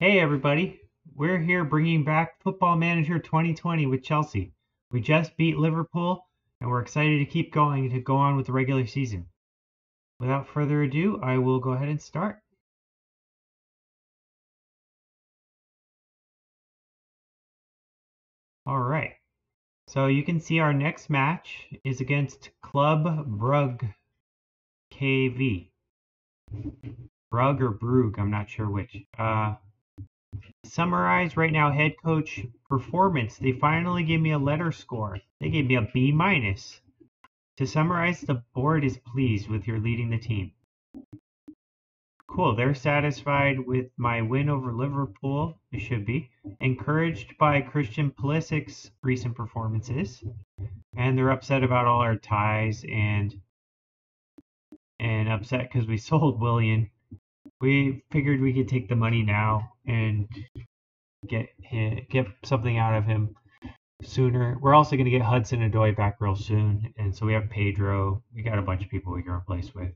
Hey everybody, we're here bringing back Football Manager 2020 with Chelsea. We just beat Liverpool and we're excited to keep going to go on with the regular season. Without further ado, I will go ahead and start. Alright, so you can see our next match is against Club Brugge KV. Brugge or Brugge, I'm not sure which. Summarize right now head coach performance. They finally gave me a letter score. They gave me a B minus. To summarize, the board is pleased with your leading the team. Cool, they're satisfied with my win over Liverpool, it should be. Encouraged by Christian Pulisic's recent performances. And they're upset about all our ties and upset because we sold Willian. We figured we could take the money now and get something out of him sooner. We're also going to get Hudson-Odoi back real soon, and so we have Pedro. We got a bunch of people we can replace with.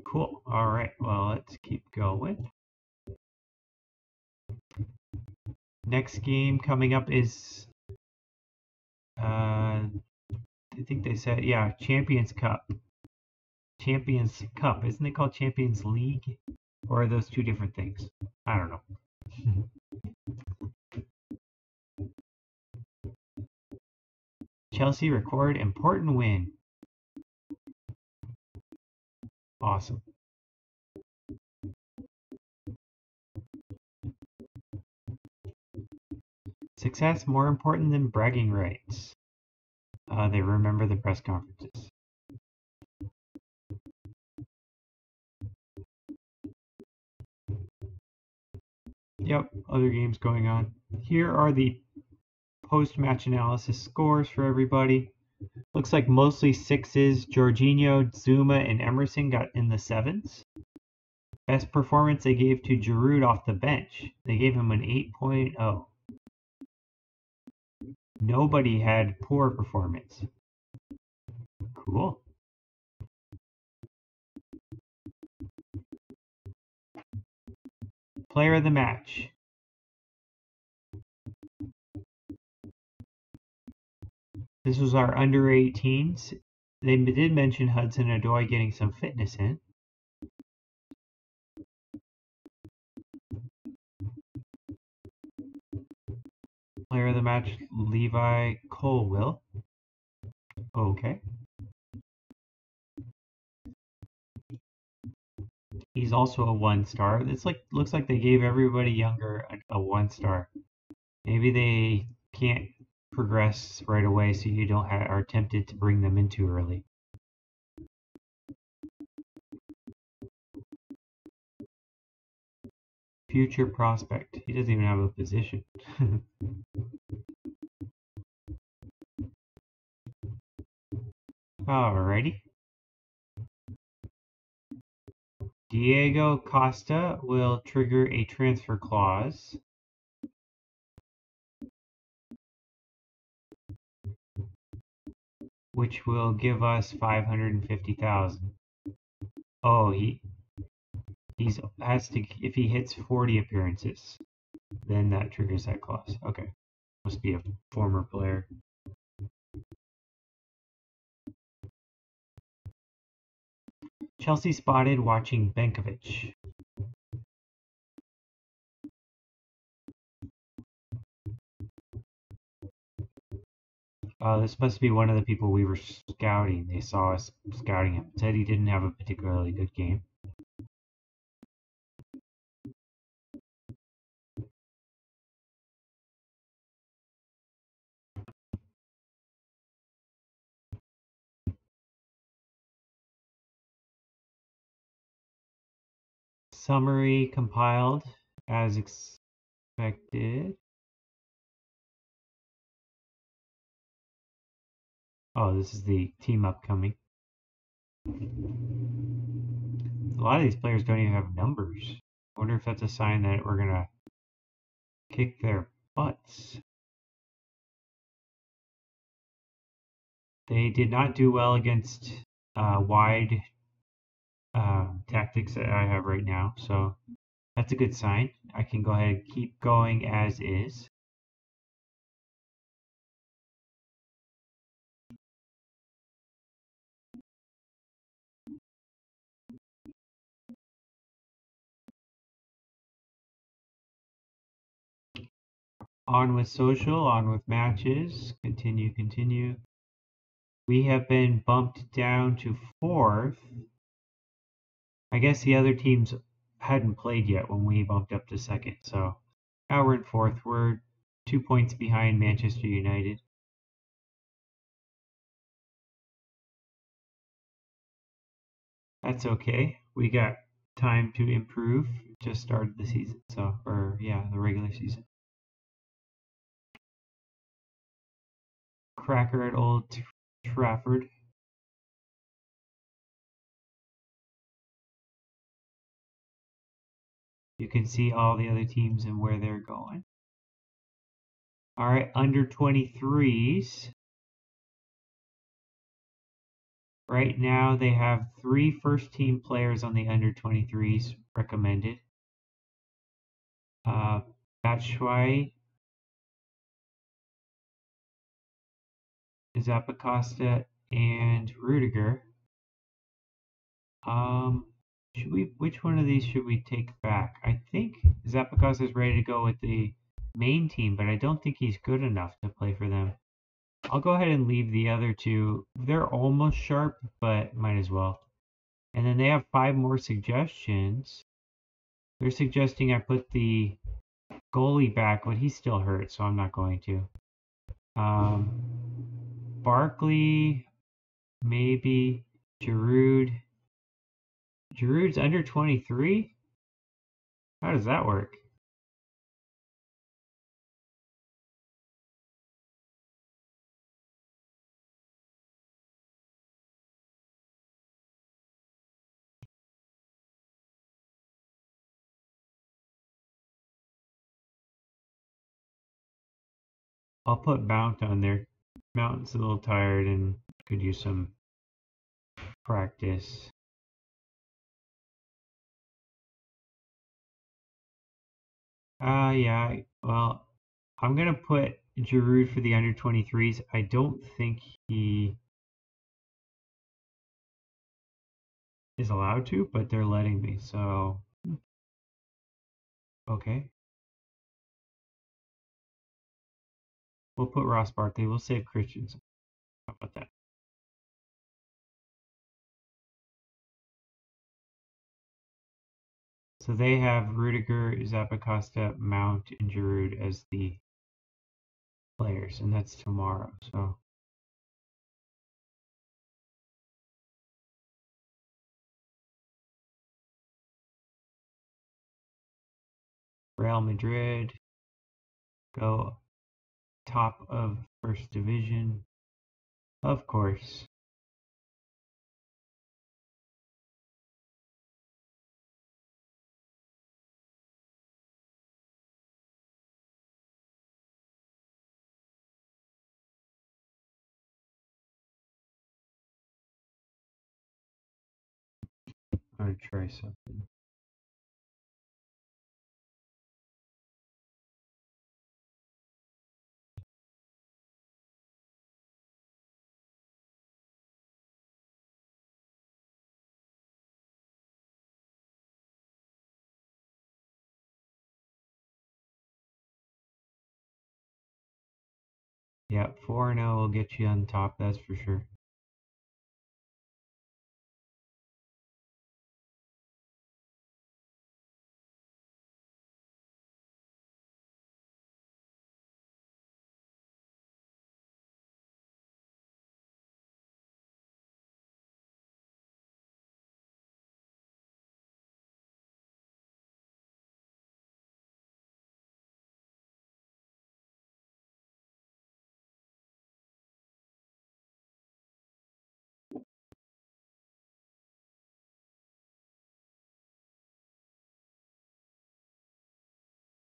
Cool. All right. Well, let's keep going. Next game coming up is, I think they said, yeah, Champions Cup. Champions Cup. Isn't it called Champions League? Or are those two different things? I don't know. Chelsea record important win. Awesome. Success more important than bragging rights. They remember the press conferences. Yep, other games going on. Here are the post-match analysis scores for everybody. Looks like mostly sixes. Jorginho, Zuma, and Emerson got in the sevens. Best performance they gave to Giroud off the bench. They gave him an 8.0. Nobody had poor performance. Cool. Player of the match. This was our under 18s. They did mention Hudson-Odoi getting some fitness in. Player of the match, Levi Colwill. Okay. He's also a 1-star. It's like looks like they gave everybody younger a 1-star. Maybe they can't progress right away, so you don't are tempted to bring them in too early. Future prospect. He doesn't even have a position. Alrighty. Diego Costa will trigger a transfer clause. Which will give us 550,000. Oh, he's has to, if he hits 40 appearances, then that triggers that clause. Okay. Must be a former player. Chelsea spotted watching Benkovic. This must be one of the people we were scouting. They saw us scouting him. Said he didn't have a particularly good game. Summary compiled as expected. Oh, this is the team upcoming. A lot of these players don't even have numbers. I wonder if that's a sign that we're going to kick their butts. They did not do well against wide tactics that I have right now. So that's a good sign. I can go ahead and keep going as is. On with social, on with matches. Continue, continue. We have been bumped down to 4th. I guess the other teams hadn't played yet when we bumped up to 2nd. So now we're in 4th. We're 2 points behind Manchester United. That's okay. We got time to improve. Just started the season. So, the regular season. Cracker at Old Trafford. You can see all the other teams and where they're going. All right, under 23s. Right now, they have 3 first-team players on the under 23s recommended. Batshuayi, Zappacosta, and Rudiger. Which one of these should we take back? I think Zappacosta is ready to go with the main team, but I don't think he's good enough to play for them. I'll go ahead and leave the other two. They're almost sharp, but might as well. And then they have 5 more suggestions. They're suggesting I put the goalie back, but he's still hurt, so I'm not going to. Barkley, maybe. Giroud. Giroud's under 23? How does that work? I'll put Mount on there. Mount's a little tired and could use some practice. Yeah, well, I'm going to put Giroud for the under 23s. I don't think he is allowed to, but they're letting me, so okay. We'll put Ross Barkley. We'll save Christensen. How about that? So they have Rudiger, Zappacosta, Mount, and Giroud as the players, and that's tomorrow. So Real Madrid go top of first division, of course. I'm gonna try something. Yeah, 4-0 will get you on top, that's for sure.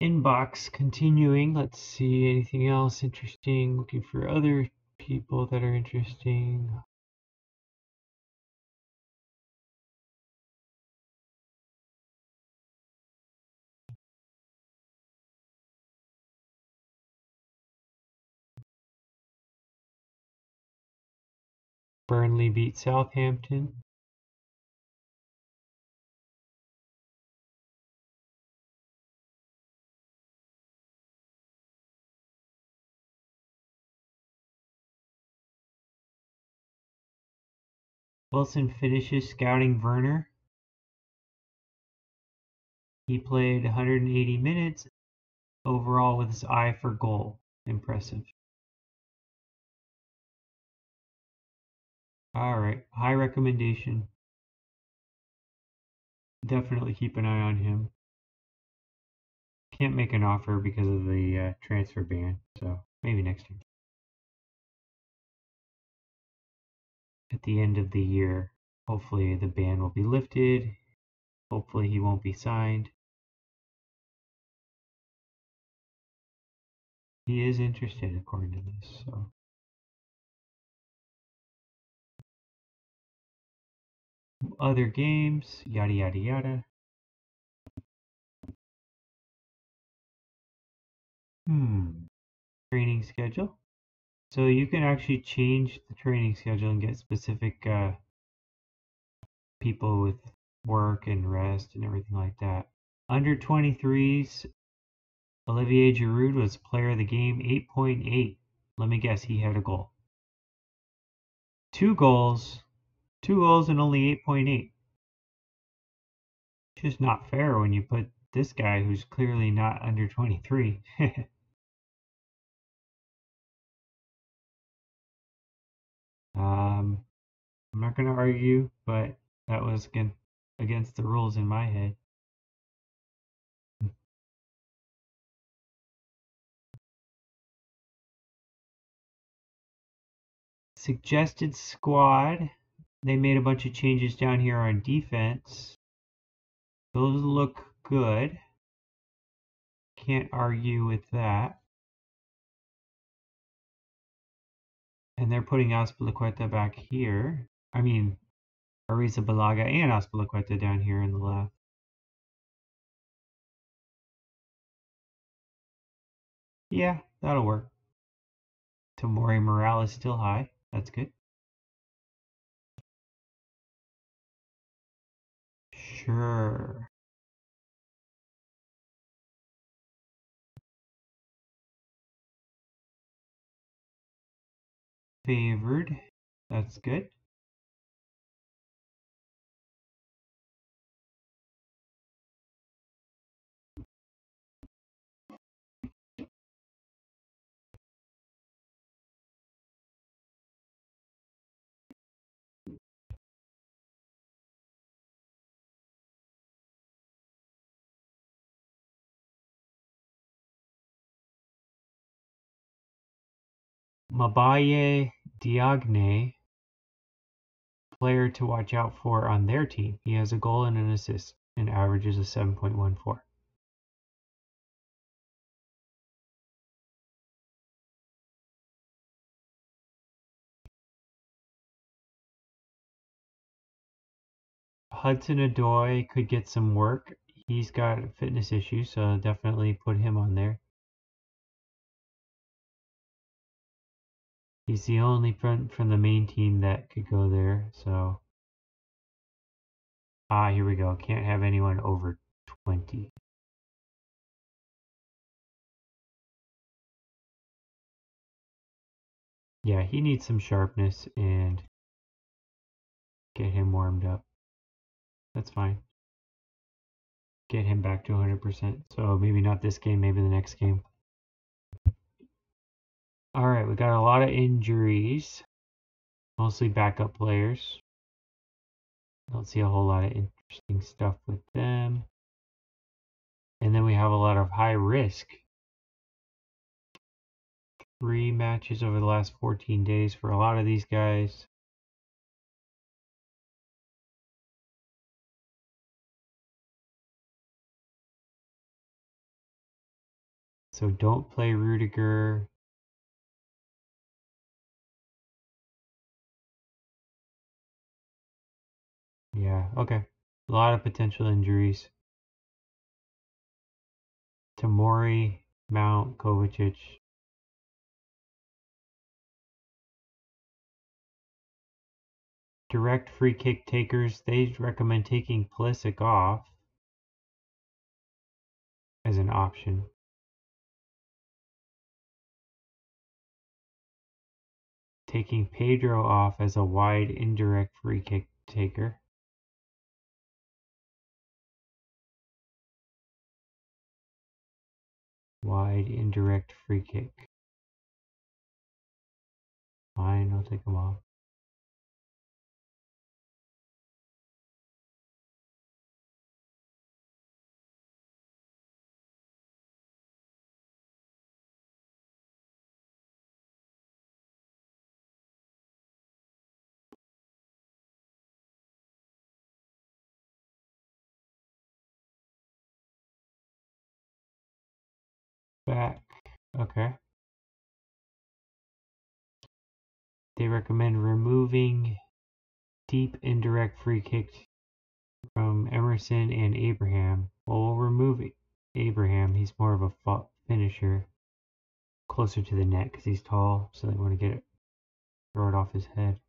Inbox continuing. Let's see anything else interesting. Looking for other people that are interesting. Burnley beat Southampton. Wilson finishes scouting Werner. He played 180 minutes overall with his eye for goal. Impressive. Alright, high recommendation. Definitely keep an eye on him. Can't make an offer because of the transfer ban, so maybe next year. At the end of the year, hopefully the ban will be lifted. Hopefully he won't be signed. He is interested according to this, so. Other games, yada yada yada. Training schedule. So you can actually change the training schedule and get specific people with work and rest and everything like that. Under 23s, Olivier Giroud was player of the game, 8.8. Let me guess, he had a goal. Two goals and only 8.8. It's just not fair when you put this guy who's clearly not under 23. I'm not going to argue, but that was against the rules in my head. Suggested squad. They made a bunch of changes down here on defense. Those look good. Can't argue with that. And they're putting Azpilicueta back here. I mean, Arrizabalaga and Azpilicueta down here in the left. Yeah, that'll work. Tamori morale is still high. That's good. Sure. Favored. That's good. Mabaye Diagne, player to watch out for on their team. He has a goal and an assist and averages a 7.14. Hudson-Odoi could get some work. He's got fitness issues, so definitely put him on there. He's the only from the main team that could go there, so. Here we go. Can't have anyone over 20. Yeah, he needs some sharpness and get him warmed up. That's fine. Get him back to 100%. So maybe not this game, maybe the next game. Alright, we got a lot of injuries. Mostly backup players. Don't see a whole lot of interesting stuff with them. And then we have a lot of high risk. 3 matches over the last 14 days for a lot of these guys. So don't play Rudiger. Yeah, okay. A lot of potential injuries. Tamori, Mount, Kovacic. Direct free kick takers, they recommend taking Pulisic off as an option. Taking Pedro off as a wide indirect free kick taker. Wide indirect free kick. Fine, I'll take them off. Back. Okay. They recommend removing deep indirect free kicks from Emerson and Abraham. Well, we'll remove Abraham. He's more of a finisher, closer to the net because he's tall, so they want to throw it off his head.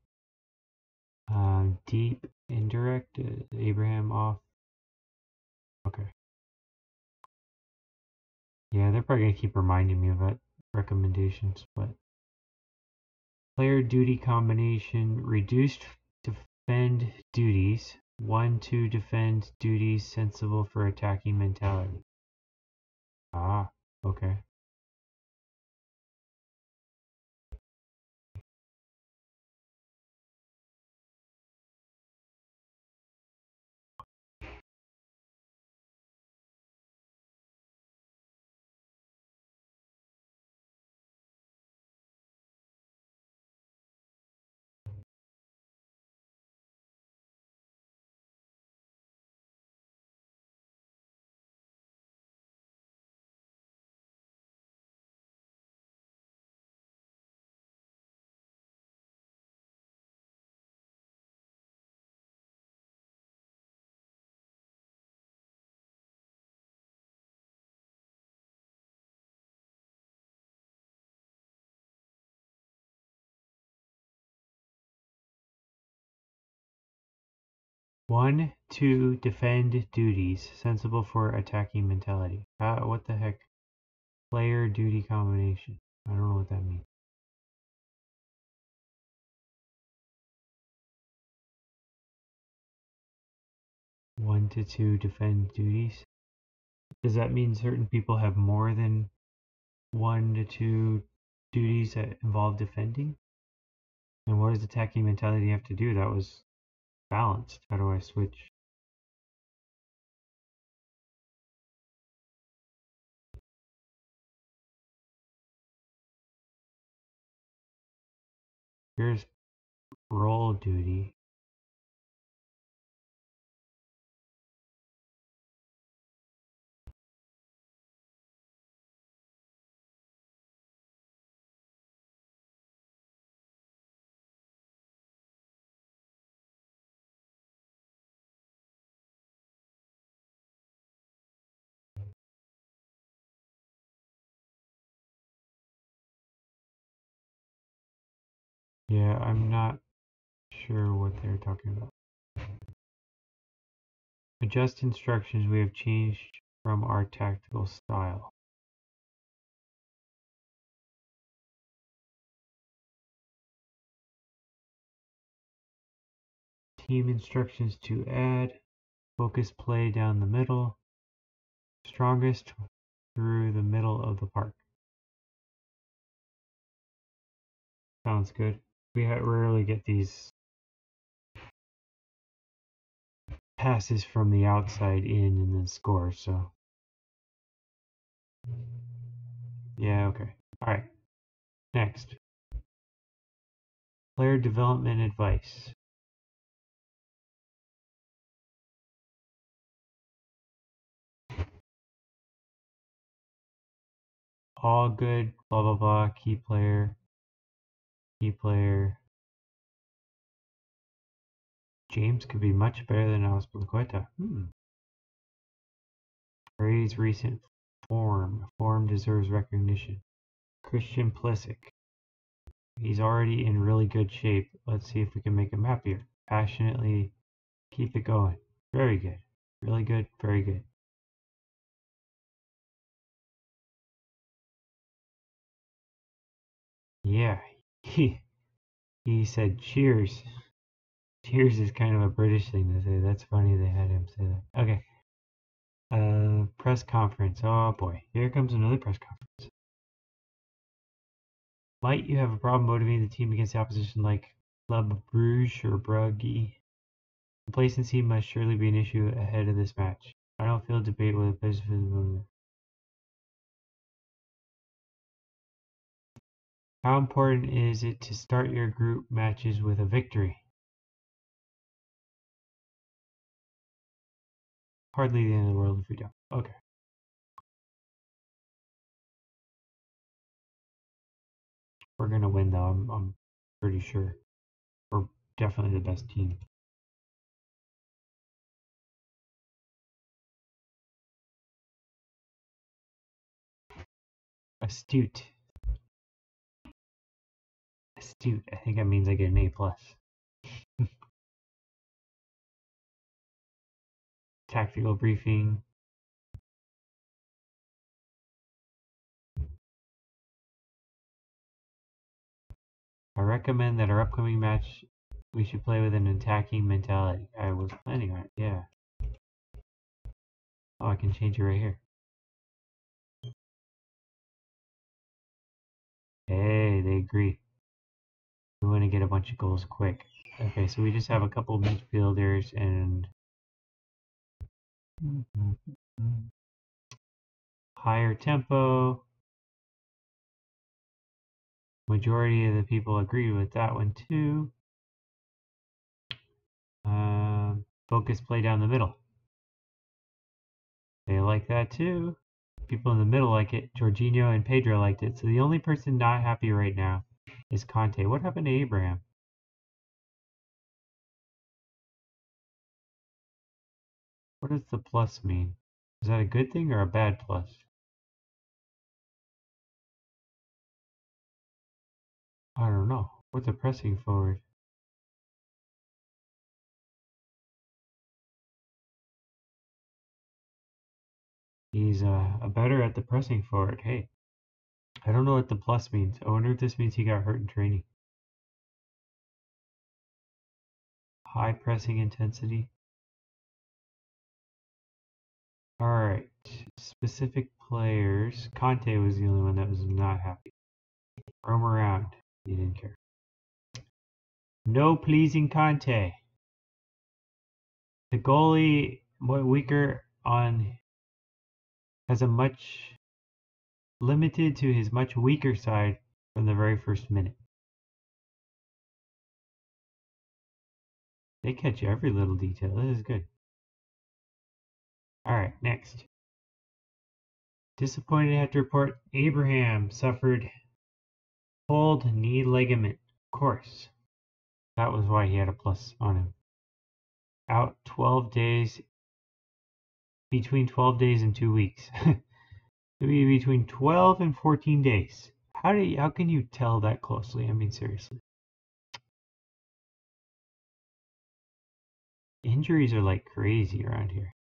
Deep indirect, Abraham off. Okay. Yeah, they're probably gonna keep reminding me of that recommendations, but player duty combination reduced defend duties. 1-2 defend duties sensible for attacking mentality. Ah, okay. One, two defend duties sensible for attacking mentality. What the heck? Player duty combination. I don't know what that means. One to two defend duties. Does that mean certain people have more than 1 to 2 duties that involve defending? And what does attacking mentality have to do? That was balanced. How do I switch? Here's role duty. Yeah, I'm not sure what they're talking about. Adjust instructions. We have changed from our tactical style. Team instructions to add. Focus play down the middle. Strongest through the middle of the park. Sounds good. We rarely get these passes from the outside in and then score, so. Yeah, okay. Alright. Next. Player development advice. All good, blah blah blah, key player. James could be much better than Azpilicueta. Praise recent form. Form deserves recognition. Christian Pulisic. He's already in really good shape. Let's see if we can make him happier. passionately. Keep it going. Very good. Really good. Very good. Yeah. He said cheers. Cheers is kind of a British thing to say. That's funny they had him say that. Okay. Press conference. Oh boy. Here comes another press conference. Might you have a problem motivating the team against the opposition like Club Bruges or Brugge? Complacency must surely be an issue ahead of this match. I don't feel debate with the players for the moment. How important is it to start your group matches with a victory? Hardly the end of the world if we don't. Okay. We're going to win, though. I'm pretty sure. We're definitely the best team. Astute. Astute. I think that means I get an A+. Tactical briefing. I recommend that our upcoming match we should play with an attacking mentality. I was planning on it, yeah. Oh, I can change it right here. Hey, they agree. We want to get a bunch of goals quick. Okay, so we just have a couple of midfielders and higher tempo. Majority of the people agree with that one too. Focus play down the middle. They like that too. People in the middle like it. Jorginho and Pedro liked it. So the only person not happy right now is Conte. What happened to Abraham? What does the plus mean? Is that a good thing or a bad plus? I don't know. What's a pressing forward? He's a better at the pressing forward. Hey, I don't know what the plus means. I wonder if this means he got hurt in training. High pressing intensity. Alright. Specific players. Conte was the only one that was not happy. Roam around. He didn't care. No pleasing Conte. The goalie, weaker on, has a much limited to his much weaker side from the very first minute. They catch every little detail. This is good. Alright, next. Disappointed to have to report Abraham suffered pulled knee ligament. Of course. That was why he had a plus on him. Out 12 days, between 12 days and 2 weeks. Maybe between 12 and 14 days. How can you tell that closely? I mean, seriously. Injuries are like crazy around here.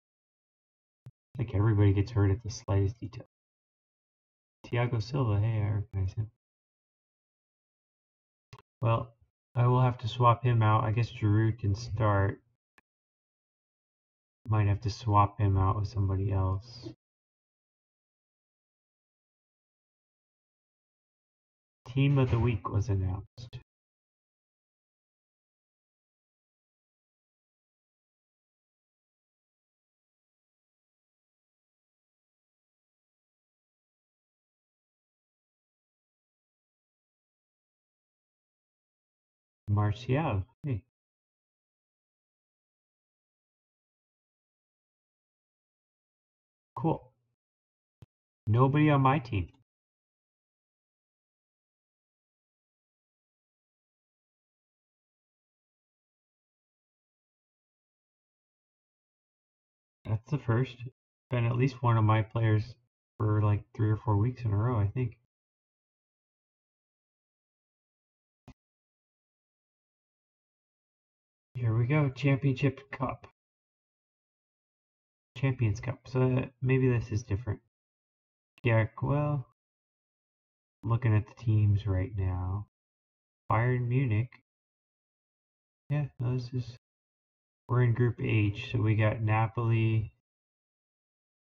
Like everybody gets hurt at the slightest detail. Thiago Silva, hey, I recognize him. Well, I will have to swap him out. I guess Giroud can start. Might have to swap him out with somebody else. Team of the week was announced. Martial, hey. Cool. Nobody on my team. That's the first. Been at least one of my players for like 3 or 4 weeks in a row, I think. Here we go, Championship Cup. Champions Cup. So maybe this is different. Yeah, well, I'm looking at the teams right now. Bayern Munich. Yeah, no, this is. We're in Group H, so we got Napoli,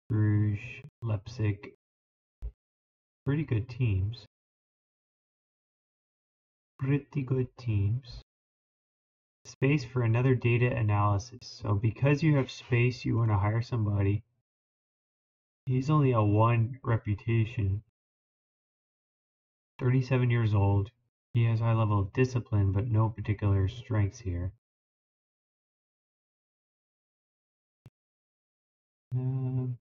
Bruges, Leipzig. Pretty good teams. Pretty good teams. Space for another data analysis. So because you have space, you want to hire somebody. He's only a 1 reputation. 37 years old. He has high level of discipline, but no particular strengths here. I'm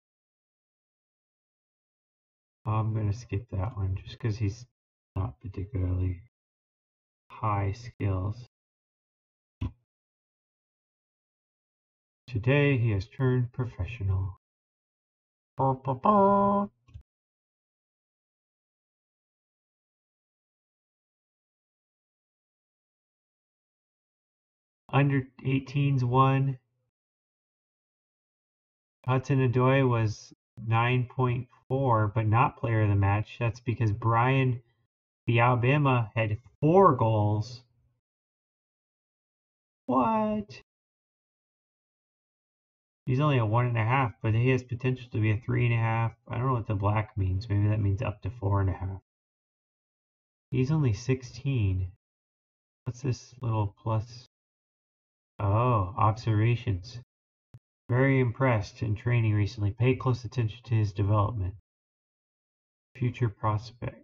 going to skip that one just because he's not particularly high skills. Today he has turned professional. Under 18s won. Hudson-Odoi was 9.4, but not player of the match. That's because Brian Biabema had 4 goals. What? He's only a 1.5, but he has potential to be a 3.5. I don't know what the black means. Maybe that means up to 4.5. He's only 16. What's this little plus? Oh, observations. Very impressed in training recently. Pay close attention to his development. Future prospect.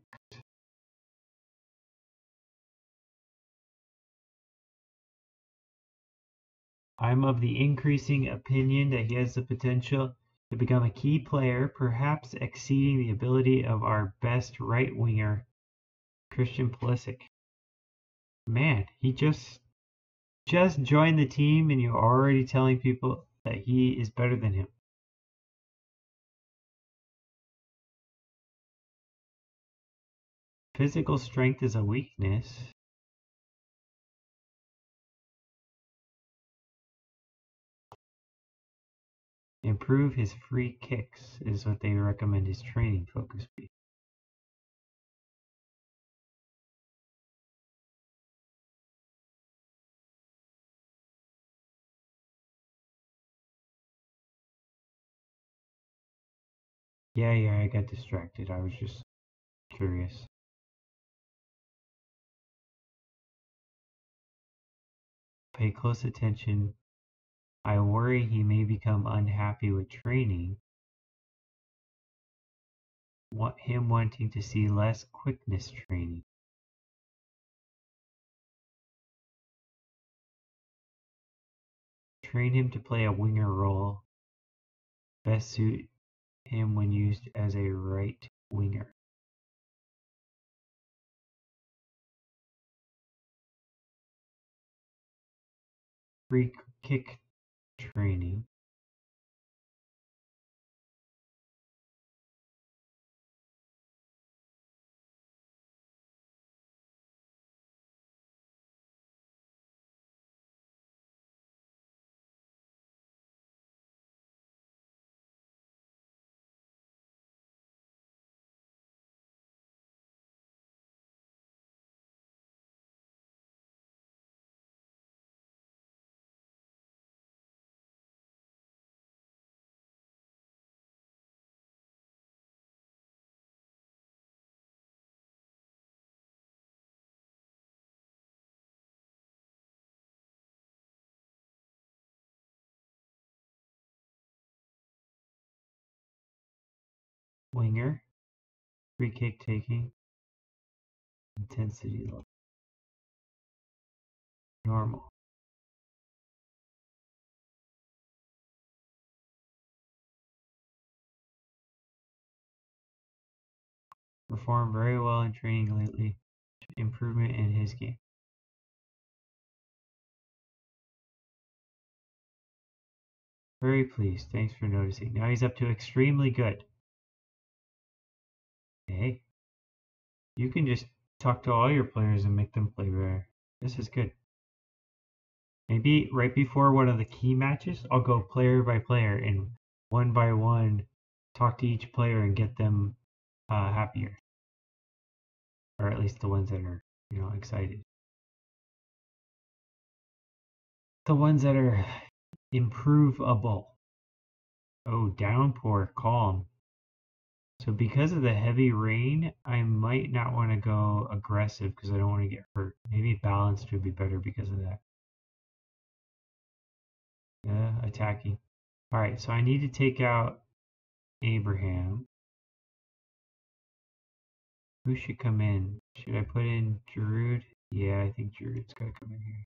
I'm of the increasing opinion that he has the potential to become a key player, perhaps exceeding the ability of our best right winger, Christian Pulisic. Man, he just joined the team and you're already telling people that he is better than him. Physical strength is a weakness. Improve his free kicks is what they recommend his training focus be. Yeah, I got distracted. I was just curious. Pay close attention. I worry he may become unhappy with training. Him wanting to see less quickness training. Train him to play a winger role. Best suit him when used as a right winger. Free kick training. Winger. Free kick taking. Intensity level. Normal. Performed very well in training lately. Improvement in his game. Very pleased. Thanks for noticing. Now he's up to extremely good. Hey, you can just talk to all your players and make them play better. This is good. Maybe right before one of the key matches, I'll go player by player and one by one talk to each player and get them happier, or at least the ones that are excited. The ones that are improvable. Oh, downpour, calm. So because of the heavy rain, I might not want to go aggressive because I don't want to get hurt. Maybe balanced would be better because of that. Yeah, attacking. All right, so I need to take out Abraham. Who should come in? Should I put in Giroud? Yeah, I think Giroud's got to come in here.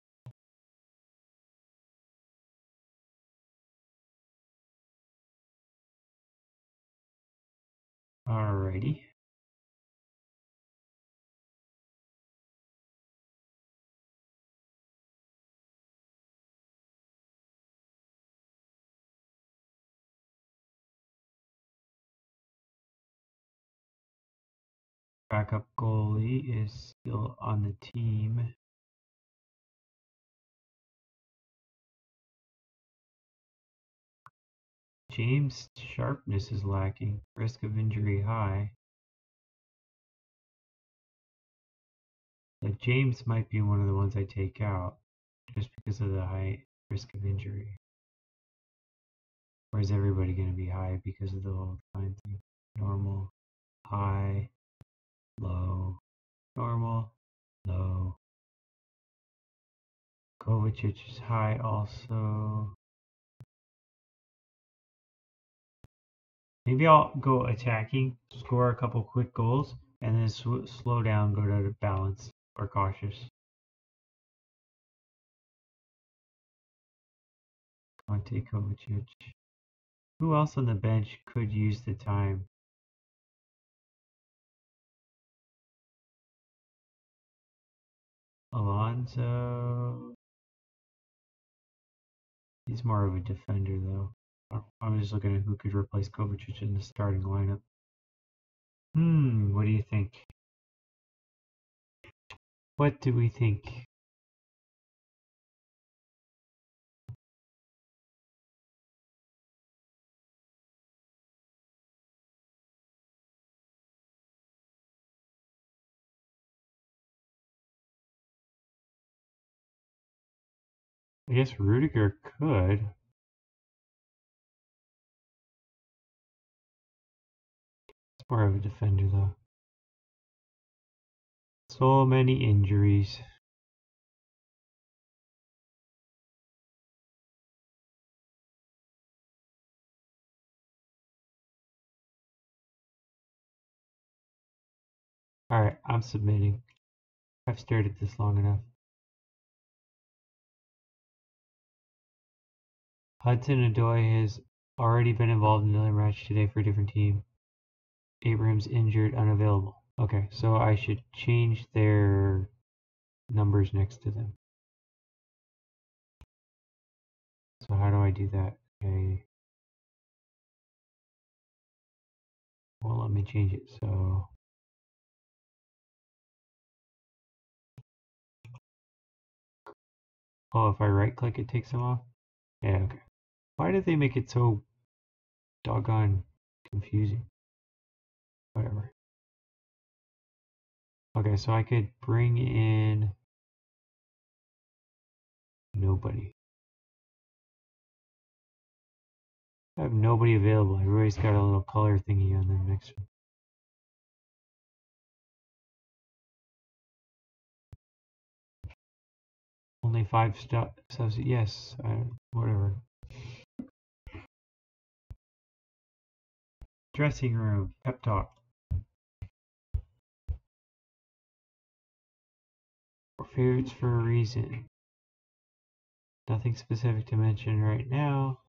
Alrighty. Backup goalie is still on the team. James' sharpness is lacking. Risk of injury high. But James might be one of the ones I take out just because of the high risk of injury. Or is everybody going to be high because of the whole time thing? Normal, high, low, normal, low. Kovacic is high also. Maybe I'll go attacking, score a couple quick goals, and then slow down, go to balance or cautious. Conte, Kovacic. Who else on the bench could use the time? Alonso. He's more of a defender, though. I'm just looking at who could replace Kovacic in the starting lineup. What do you think? What do we think? I guess Rudiger could. He's more of a defender, though. So many injuries. Alright, I'm submitting. I've stared at this long enough. Hudson Odoi has already been involved in another match today for a different team. Abraham's injured, unavailable. Okay, so I should change their numbers next to them. So how do I do that? Okay. Well, let me change it. So if I right click it takes them off? Yeah, okay. Why did they make it so doggone confusing? Whatever. Okay, so I could bring in nobody. I have nobody available. Everybody's got a little color thingy on them next one. Only 5 subs. Yes, whatever. Dressing room, pep talk. Or favorites for a reason. Nothing specific to mention right now.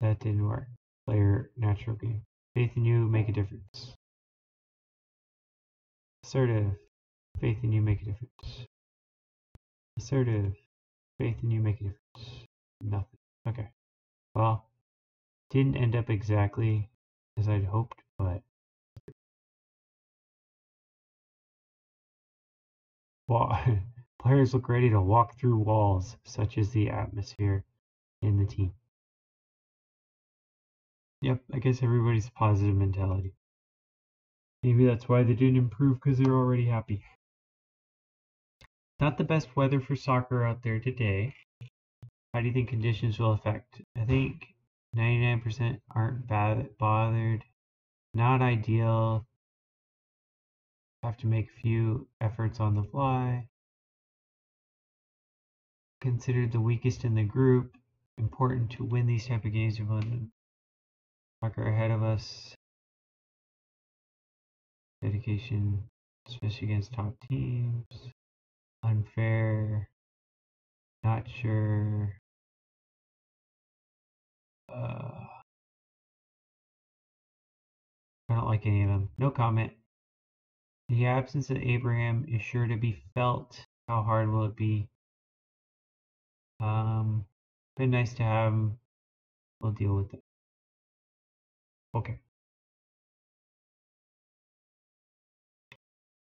That didn't work. Player, natural game. Faith in you, make a difference. Assertive. Faith in you, make a difference. Assertive. Faith in you, make a difference. Nothing. Okay. Well, didn't end up exactly as I'd hoped, but Players look ready to walk through walls, such as the atmosphere in the team. Yep, I guess everybody's positive mentality. Maybe that's why they didn't improve, because they're already happy. Not the best weather for soccer out there today. How do you think conditions will affect? I think 99% aren't bothered. Not ideal. Have to make a few efforts on the fly. Considered the weakest in the group. Important to win these type of games. Soccer ahead of us. Dedication, especially against top teams. Unfair. Not sure. I don't like any of them. No comment. The absence of Abraham is sure to be felt. How hard will it be? Been nice to have him. We'll deal with it. Okay.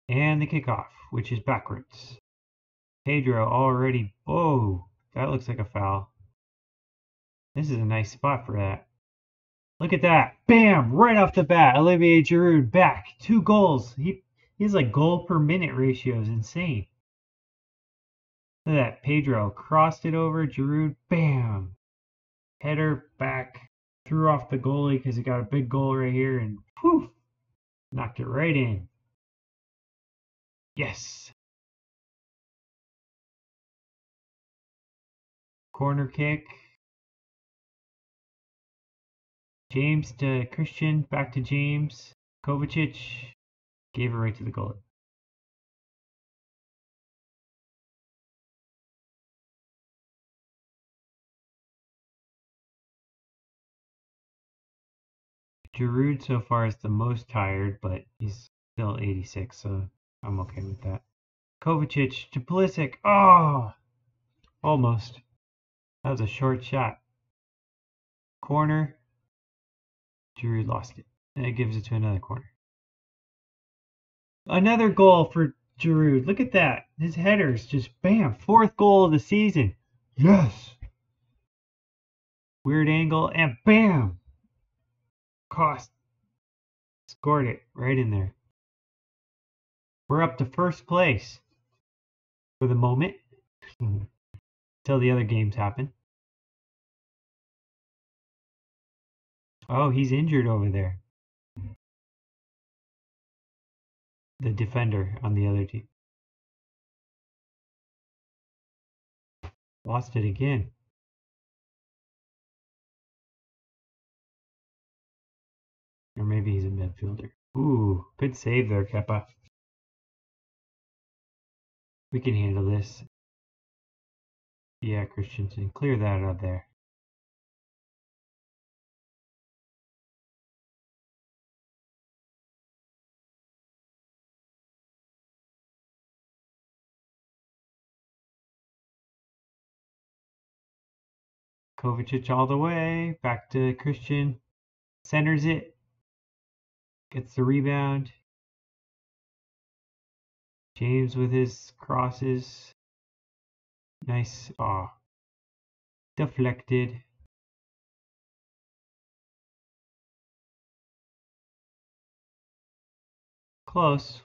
And the kickoff, which is backwards. Pedro already. Oh, that looks like a foul. This is a nice spot for that. Look at that. Bam! Right off the bat. Olivier Giroud back. 2 goals. He's like goal per minute ratio is insane. Look at that. Pedro crossed it over. Giroud. Bam! Header back. Threw off the goalie because he got a big goal right here and poof! Knocked it right in. Yes. Corner kick. James to Christian. Back to James. Kovacic. Gave it right to the goalie. Giroud so far is the most tired, but he's still 86, so I'm okay with that. Kovacic to Pulisic. Oh! Almost. That was a short shot. Corner. Giroud lost it. And it gives it to another corner. Another goal for Giroud. Look at that. His headers just bam. 4th goal of the season. Yes. Weird angle and bam. Cost. Scored it right in there. We're up to first place for the moment. Until the other games happen. Oh, he's injured over there. The defender on the other team. Lost it again. Or maybe he's a midfielder. Ooh, good save there, Kepa. We can handle this. Yeah, Christensen. Clear that out there. Kovacic all the way. Back to Christian. Centers it. Gets the rebound. James with his crosses. Nice. Aw. Deflected. Close.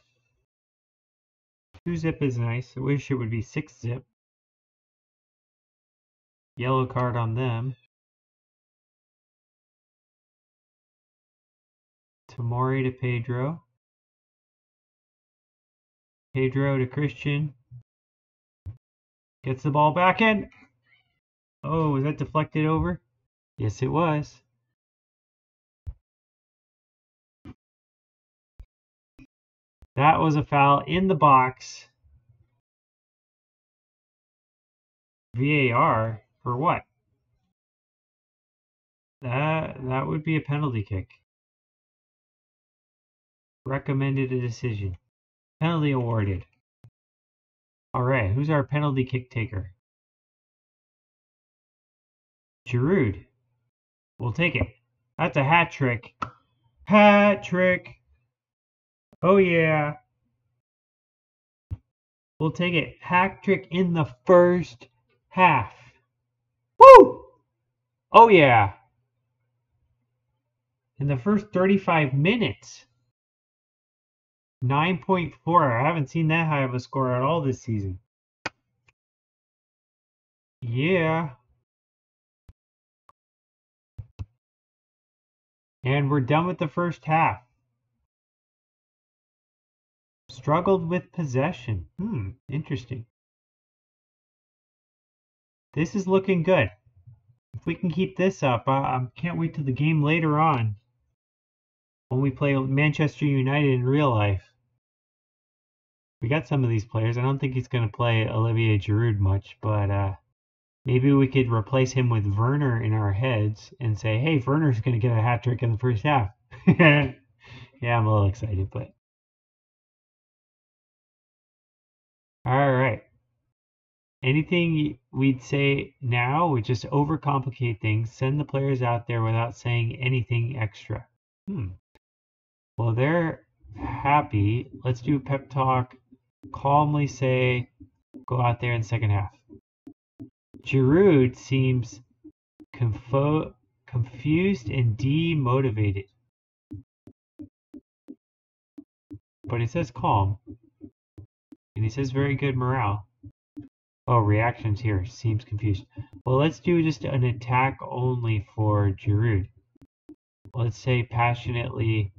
2-zip is nice. I wish it would be 6-zip. Yellow card on them. Tomori to Pedro. Pedro to Christian. Gets the ball back in. Oh, was that deflected over? Yes, it was. That was a foul in the box. VAR for what? That would be a penalty kick. Recommended a decision. Penalty awarded. All right, who's our penalty kick taker? Giroud. We'll take it. That's a hat trick. Hat trick. Oh yeah. We'll take it. Hat trick in the first half. Woo! Oh, yeah. In the first 35 minutes. 9.4. I haven't seen that high of a score at all this season. Yeah. And we're done with the first half. Struggled with possession. Interesting. This is looking good. If we can keep this up, I can't wait till the game later on when we play Manchester United in real life. We got some of these players. I don't think he's going to play Olivier Giroud much, but maybe we could replace him with Werner in our heads and say, hey, Werner's going to get a hat trick in the first half. Yeah, I'm a little excited, but. All right. Anything we'd say now would just overcomplicate things, send the players out there without saying anything extra. Well, they're happy. Let's do a pep talk. Calmly say, go out there in the second half. Giroud seems confused and demotivated. But he says calm. And he says very good morale. Oh, reactions here. Seems confused. Well, let's do just an attack only for Giroud. Let's say passionately,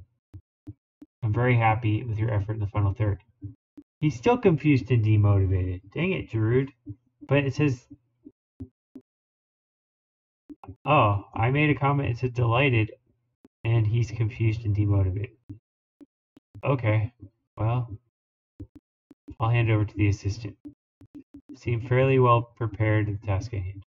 I'm very happy with your effort in the final third. He's still confused and demotivated. Dang it, Giroud. But it says, oh, I made a comment. It said delighted, and he's confused and demotivated. Okay, well, I'll hand over to the assistant. Seem fairly well prepared to the task at hand.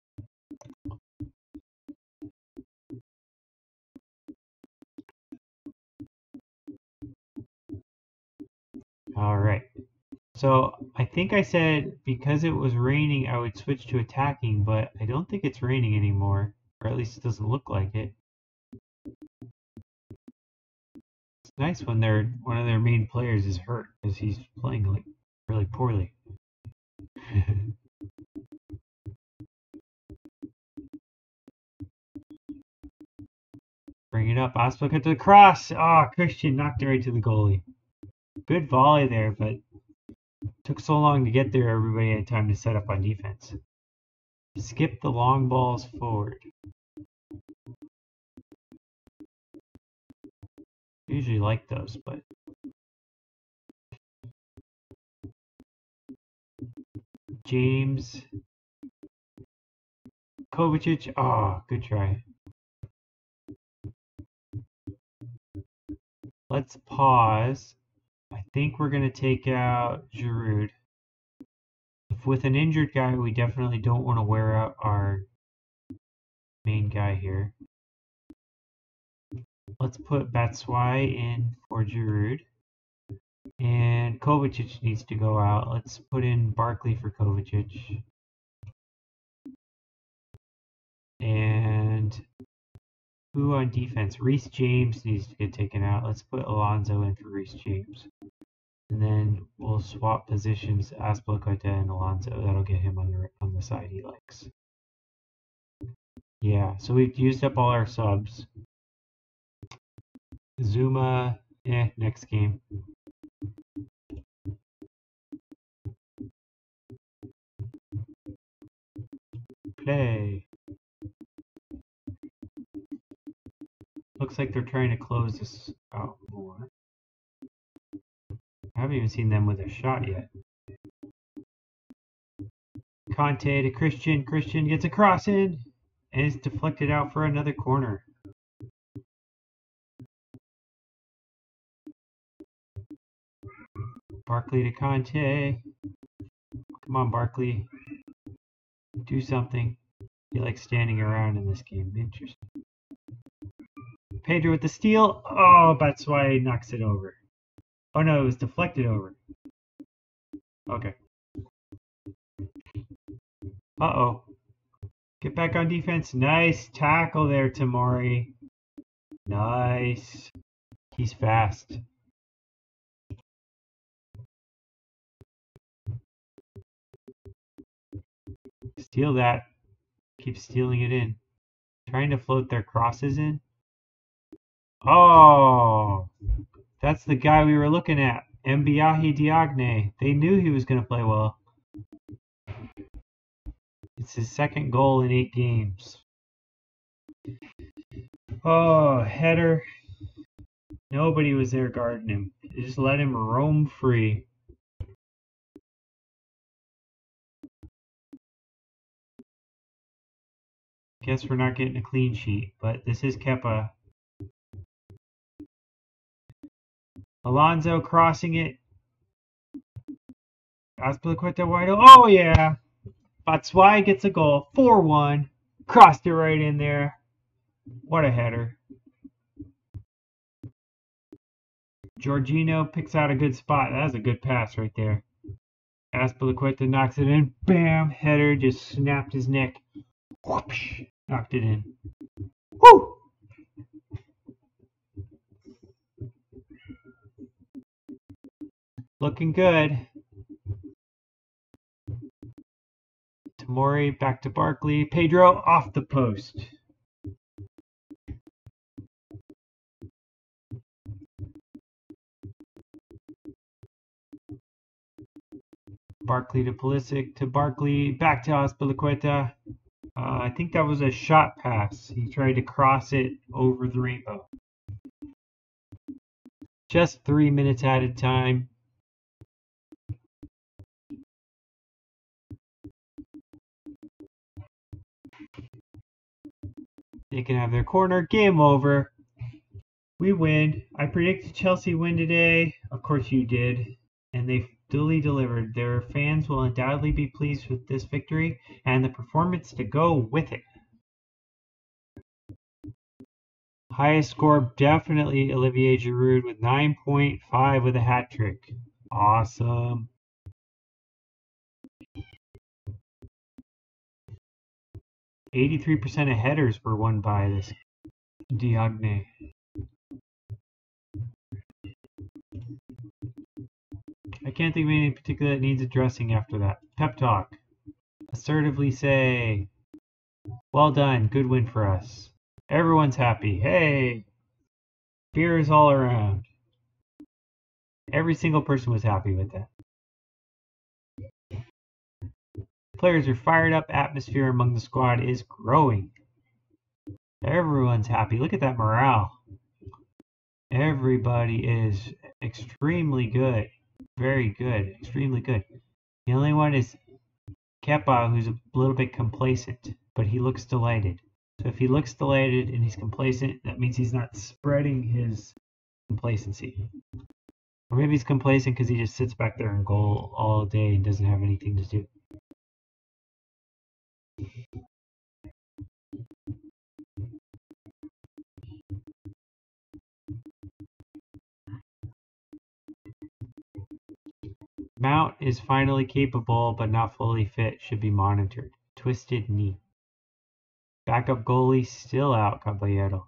All right. So I think I said because it was raining, I would switch to attacking, but I don't think it's raining anymore, or at least it doesn't look like it. It's nice when one of their main players is hurt because he's playing like really poorly. Bring it up. Ospo cut to the cross. Oh, Christian knocked it right to the goalie. Good volley there, but took so long to get there, everybody had time to set up on defense. Skip the long balls forward. Usually like those, but James Kovacic. Oh, good try. Let's pause. I think we're going to take out Giroud. If with an injured guy, we definitely don't want to wear out our main guy here. Let's put Batshuayi in for Giroud. And Kovacic needs to go out. Let's put in Barkley for Kovacic. And who on defense? Reece James needs to get taken out. Let's put Alonso in for Reece James. And then we'll swap positions, Azpilicueta and Alonso. That'll get him on the side he likes. Yeah, so we've used up all our subs. Zuma, next game. Play. Looks like they're trying to close this out more. I haven't even seen them with a shot yet. Conte to Christian. Christian gets a cross in and it's deflected out for another corner. Barkley to Conte. Come on, Barkley. Do something. You like standing around in this game. Interesting. Pedro with the steal. Oh, Batshuayi knocks it over. Oh no, it was deflected over. Okay. Uh-oh. Get back on defense. Nice tackle there, Tamori. Nice. He's fast. Steal that. Keep stealing it in. Trying to float their crosses in. Oh! That's the guy we were looking at. Mbiahi Diagne. They knew he was going to play well. It's his second goal in 8 games. Oh, header. Nobody was there guarding him. They just let him roam free. Guess we're not getting a clean sheet, but this is Kepa. Alonso crossing it. Azpilicueta wide open. Oh, yeah. Batshuayi gets a goal. 4-1. Crossed it right in there. What a header. Jorginho picks out a good spot. That was a good pass right there. Azpilicueta knocks it in. Bam! Header just snapped his neck. Whoosh! Knocked it in. Woo! Looking good. Tamori back to Barkley. Pedro off the post. Barkley to Pulisic to Barkley. Back to Azpilicueta. I think that was a shot pass. He tried to cross it over the rainbow. Just 3 minutes added time. They can have their corner. Game over. We win. I predicted Chelsea win today. Of course you did. And they duly delivered. Their fans will undoubtedly be pleased with this victory and the performance to go with it. Highest score, definitely Olivier Giroud with 9.5 with a hat trick. Awesome. 83% of headers were won by this Diagne. I can't think of anything particular that needs addressing after that. Pep talk. Assertively say, well done, good win for us. Everyone's happy. Hey! Beers all around. Every single person was happy with that. Players are fired up. Atmosphere among the squad is growing. Everyone's happy. Look at that morale. Everybody is extremely good. Very good. Extremely good. The only one is Kepa, who's a little bit complacent, but he looks delighted. So if he looks delighted and he's complacent, that means he's not spreading his complacency. Or maybe he's complacent because he just sits back there in goal all day and doesn't have anything to do. Mount is finally capable but not fully fit. Should be monitored. Twisted knee. Backup goalie still out, Caballero.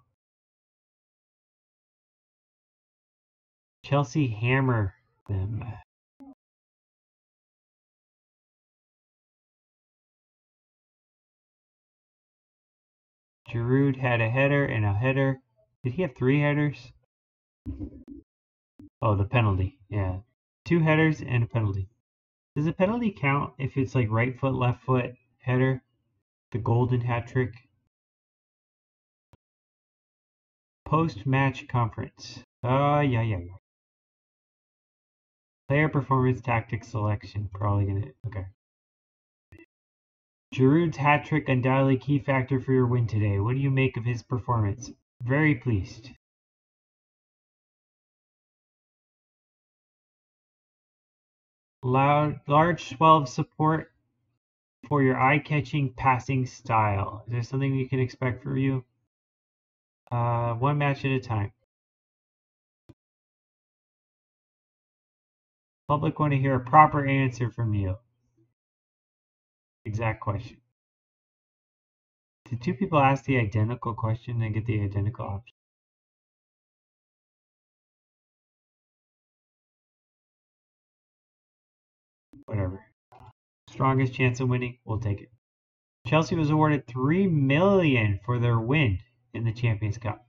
Chelsea hammer them. Giroud had a header and a header. Did he have 3 headers? Oh, the penalty. Yeah. 2 headers and a penalty. Does a penalty count if it's like right foot, left foot header? The golden hat trick? Post-match conference. Yeah. Player performance, tactics, selection. Probably gonna. Okay. Giroud's hat trick undoubtedly key factor for your win today. What do you make of his performance? Very pleased. Large swell of support for your eye-catching passing style. Is there something we can expect from you? One match at a time. Public want to hear a proper answer from you. Exact question. Did 2 people ask the identical question and get the identical option? Whatever. Strongest chance of winning, we'll take it. Chelsea was awarded $3 million for their win in the Champions Cup.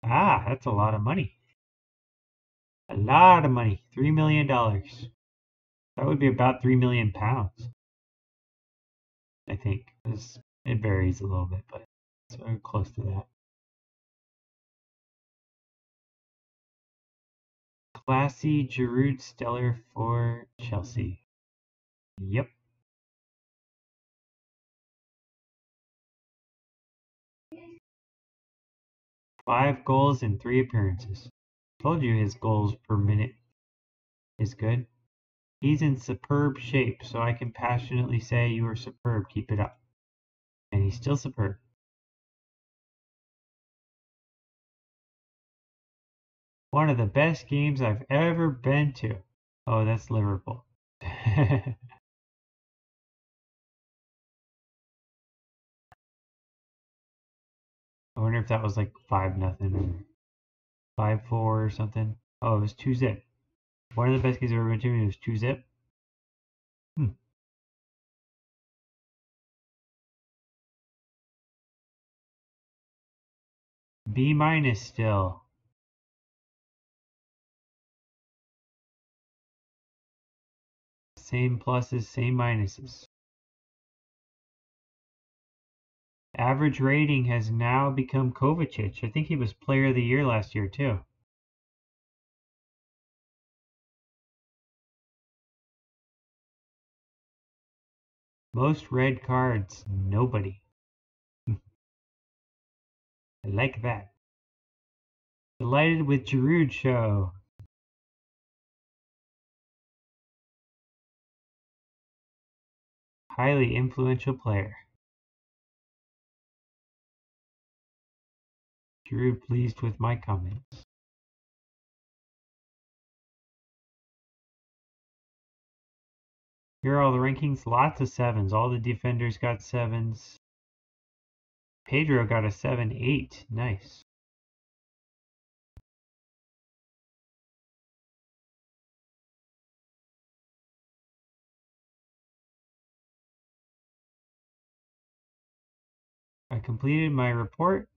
Ah, that's a lot of money. A lot of money. $3 million. That would be about 3 million pounds. I think. It varies a little bit, but it's close to that. Classy Giroud Stellar for Chelsea. Yep. 5 goals in 3 appearances. Told you his goals per minute is good. He's in superb shape, so I can passionately say you are superb. Keep it up. And he's still superb. One of the best games I've ever been to. Oh, that's Liverpool. I wonder if that was like 5-0 or 5-4 or something. Oh, it was 2-0. One of the best games I've ever been to, and it was 2-0. B- still. Same pluses, same minuses. Average rating has now become Kovacic. I think he was player of the year last year too. Most red cards, nobody. I like that. Delighted with Giroud show. Highly influential player. Giroud pleased with my comments. Here are all the rankings. Lots of 7s. All the defenders got 7s. Pedro got a 7-8. Nice. I completed my report.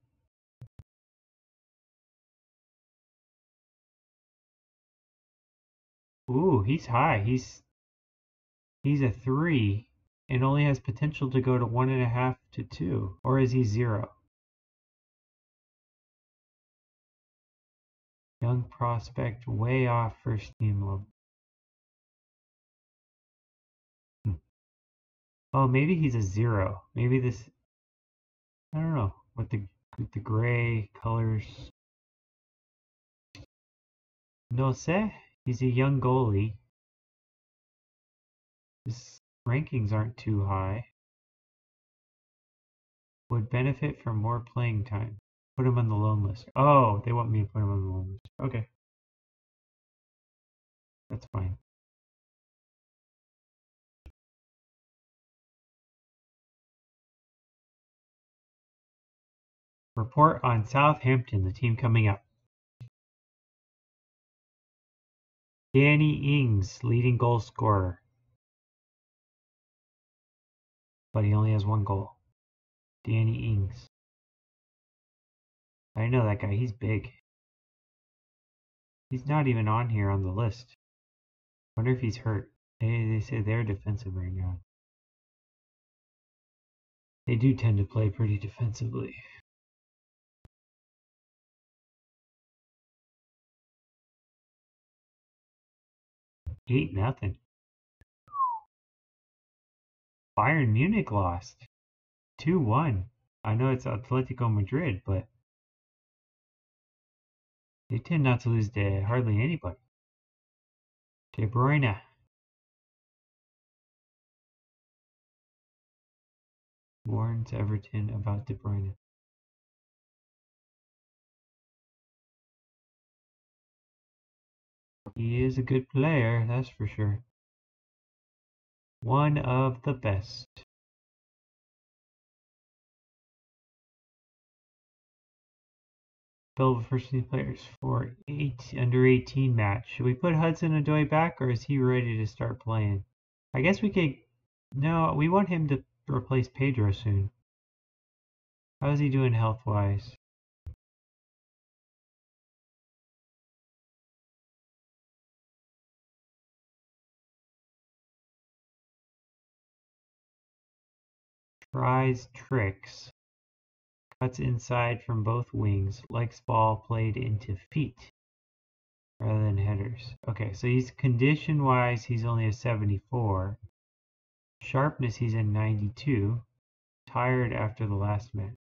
Ooh, he's high. He's a 3 and only has potential to go to 1.5 to 2. Or is he 0? Young prospect, way off first team level. Oh, maybe he's a 0. Maybe this. I don't know. With the gray colors. No sé. He's a young goalie. His rankings aren't too high. Would benefit from more playing time. Put him on the loan list. Oh, they want me to put him on the loan list. Okay. That's fine. Report on Southampton, the team coming up. Danny Ings, leading goal scorer. But he only has 1 goal. Danny Ings. I know that guy. He's big. He's not even on here on the list. Wonder if he's hurt. They say they're defensive right now. They do tend to play pretty defensively. 8-0. Bayern Munich lost. 2-1. I know it's Atletico Madrid, but they tend not to lose to hardly anybody. De Bruyne. Warns Everton about De Bruyne. He is a good player, that's for sure. One of the best. Build first team players for under 18 match. Should we put Hudson-Odoi back, or is he ready to start playing? I guess we could. No, we want him to to replace Pedro soon. How's he doing health-wise? Tries tricks. Cuts inside from both wings. Likes ball played into feet rather than headers. Okay, so he's condition-wise, he's only a 74. Sharpness, he's a 92. Tired after the last match.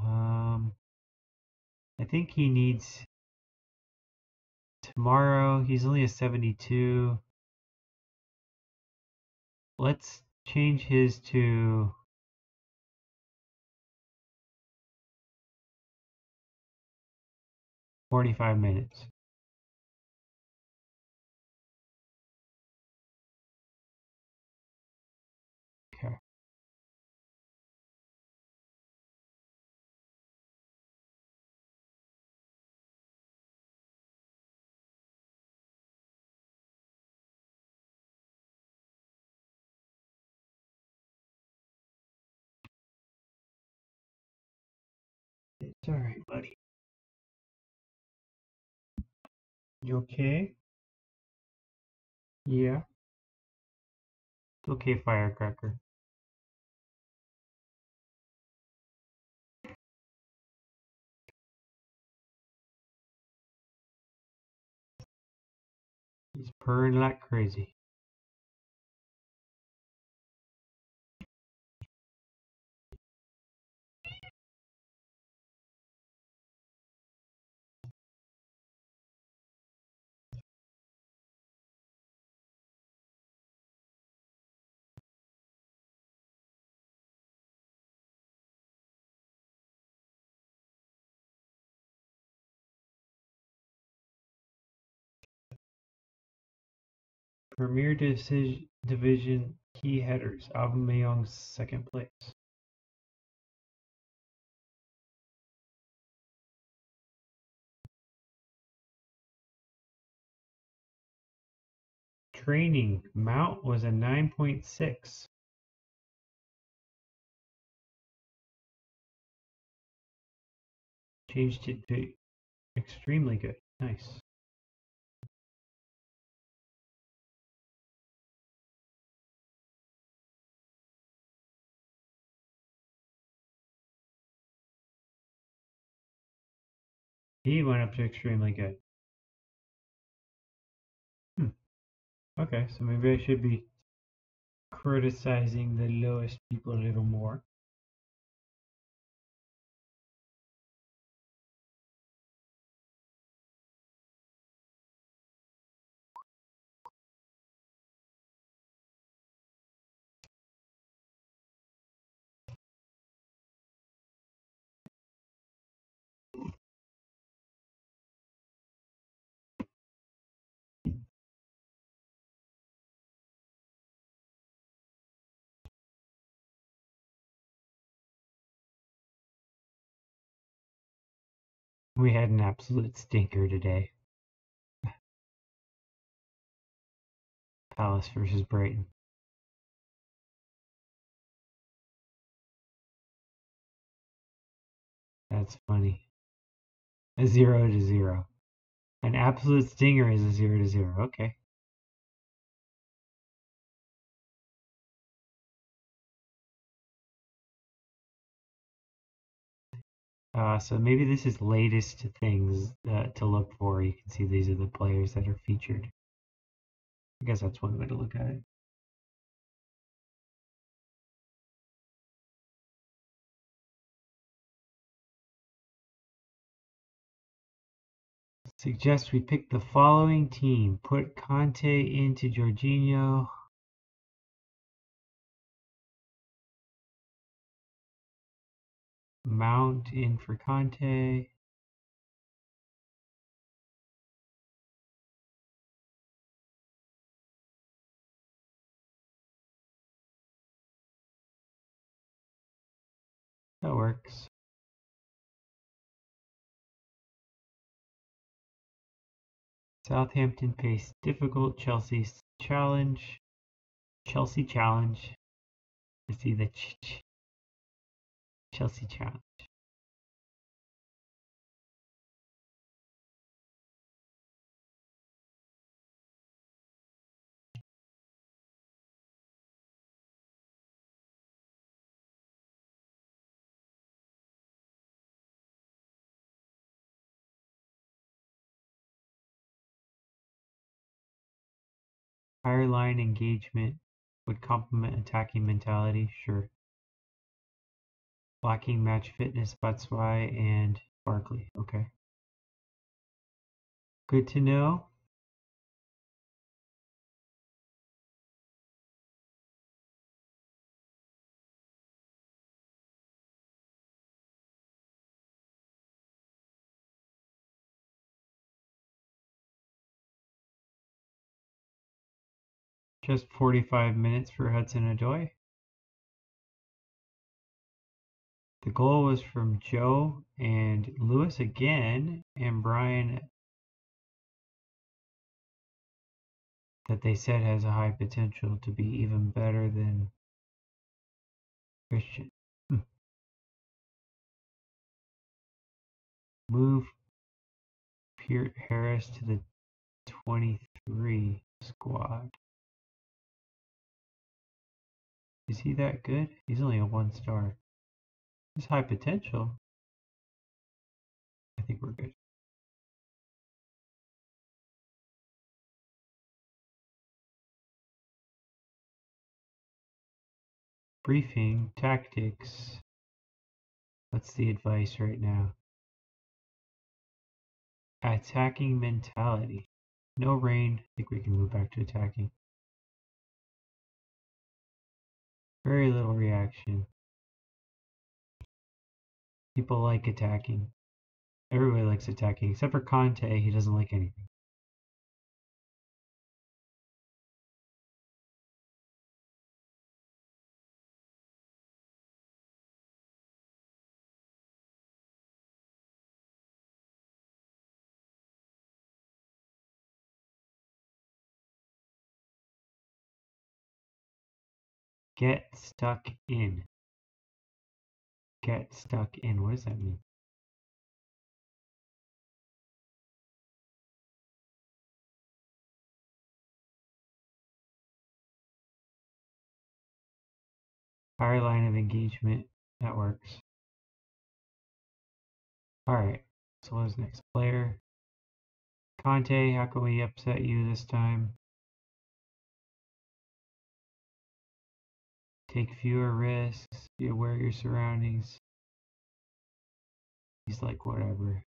I think he needs tomorrow. He's only a 72. Let's change his to 45 minutes. Okay. It's all right, buddy. You okay? Yeah. It's okay, firecracker. He's purring like crazy. Premier Division key headers. Aubameyang's second place. Training. Mount was a 9.6. Changed it to extremely good. Nice. He went up to extremely good. Okay, so maybe I should be criticizing the lowest people a little more. We had an absolute stinker today. Palace versus Brighton. That's funny. A 0-0. An absolute stinger is a 0-0. Okay. So maybe this is latest things to look for. You can see these are the players that are featured. I guess that's one way to look at it. Suggest we pick the following team. Put Conte into Jorginho. Mount in for Conte. That works. Southampton pace difficult. Chelsea's challenge. Chelsea challenge. I see the Chelsea challenge. Higher line engagement would complement attacking mentality, sure. Blocking match fitness, Batshuayi and Barkley, okay. Good to know. Just 45 minutes for Hudson-Odoi. The goal was from Joe and Lewis again, and Brian, that they said has a high potential to be even better than Christian. Move Peart Harris to the 23 squad. Is he that good? He's only a 1-star. He's high potential. I think we're good. Briefing, tactics. What's the advice right now? Attacking mentality. No rain. I think we can move back to attacking. Very little reaction. People like attacking. Everybody likes attacking, except for Conte. He doesn't like anything. Get stuck in. Get stuck in. What does that mean? Higher line of engagement. That works. Alright. So what's next? Player. Conte, how can we upset you this time? Take fewer risks. Be aware of your surroundings. He's like, whatever.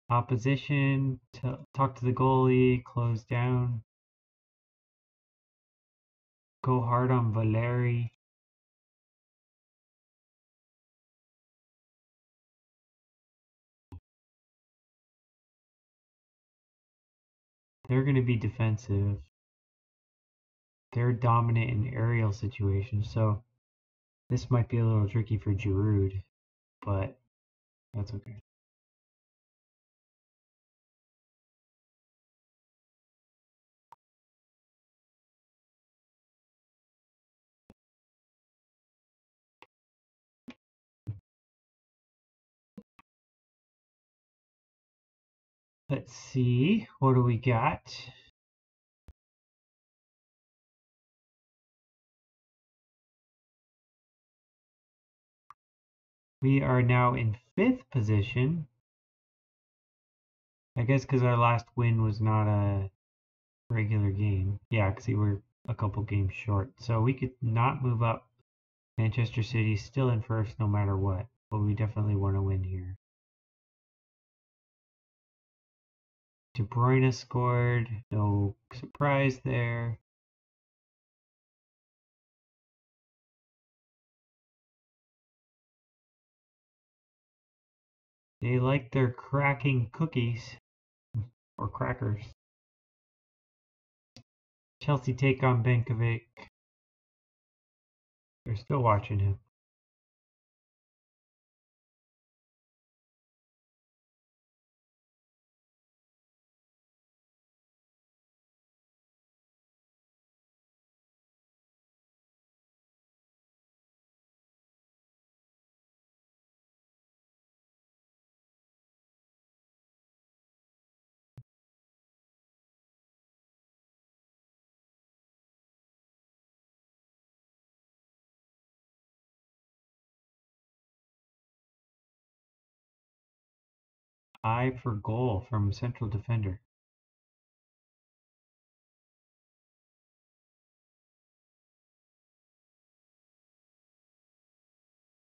Opposition. Talk to the goalie. Close down. Go hard on Valeri. They're going to be defensive. They're dominant in aerial situations, so this might be a little tricky for Giroud, but that's okay. Let's see, what do we got? We are now in 5th position. I guess because our last win was not a regular game. Yeah, because we were a couple games short. So we could not move up. Manchester City's still in first no matter what. But we definitely want to win here. De Bruyne scored. No surprise there. They like their cracking cookies. Or crackers. Chelsea take on Benkovic. They're still watching him. Eye for goal from central defender.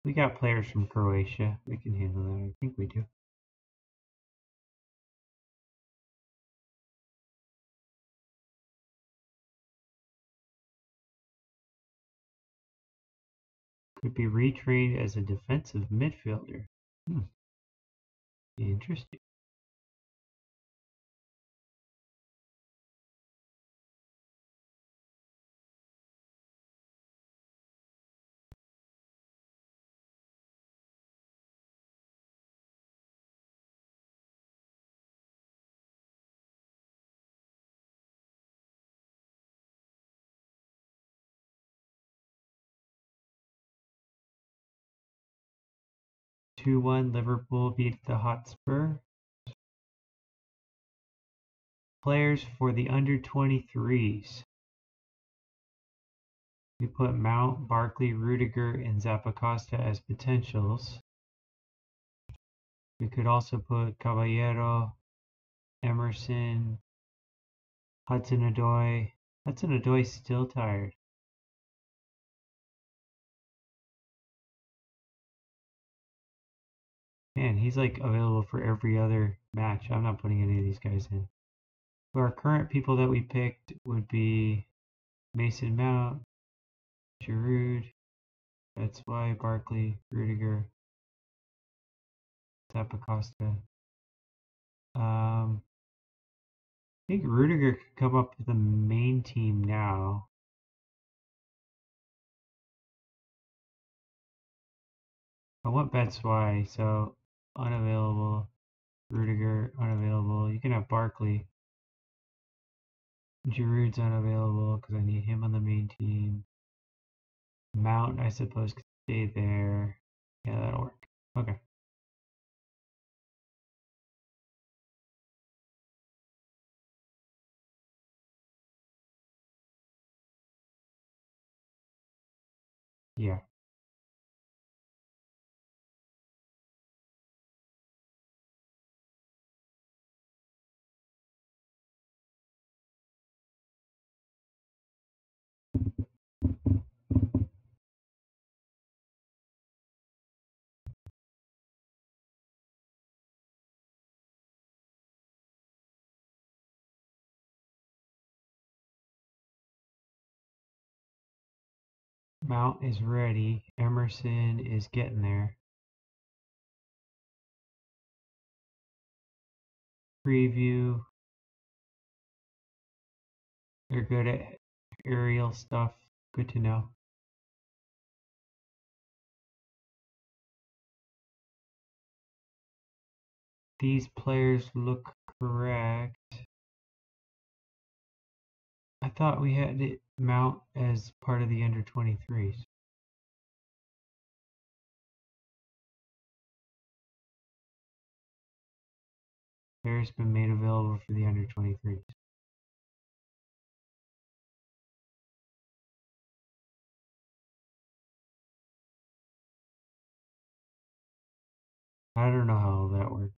We got players from Croatia. We can handle that. I think we do. Could be retrained as a defensive midfielder. Interesting. Two 1 Liverpool beat the Hotspur. Players for the under 23s. We put Mount, Barkley, Rudiger, and Zappacosta as potentials. We could also put Caballero, Emerson, Hudson-Odoi. Hudson-Odoi's still tired. Man, he's like available for every other match. I'm not putting any of these guys in. So our current people that we picked would be Mason Mount, Giroud, that's why Barkley, Rudiger, Zappacosta. I think Rudiger could come up with the main team now. I want Betsy, so unavailable. Rudiger, unavailable. You can have Barkley. Giroud's unavailable because I need him on the main team. Mount, I suppose, could stay there. Yeah, that'll work. Okay. Yeah. Mount is ready. Emerson is getting there. Preview. They're good at aerial stuff. Good to know. These players look correct. I thought we had it Mount as part of the under 23s. Players been made available for the under 23s. I don't know how that works.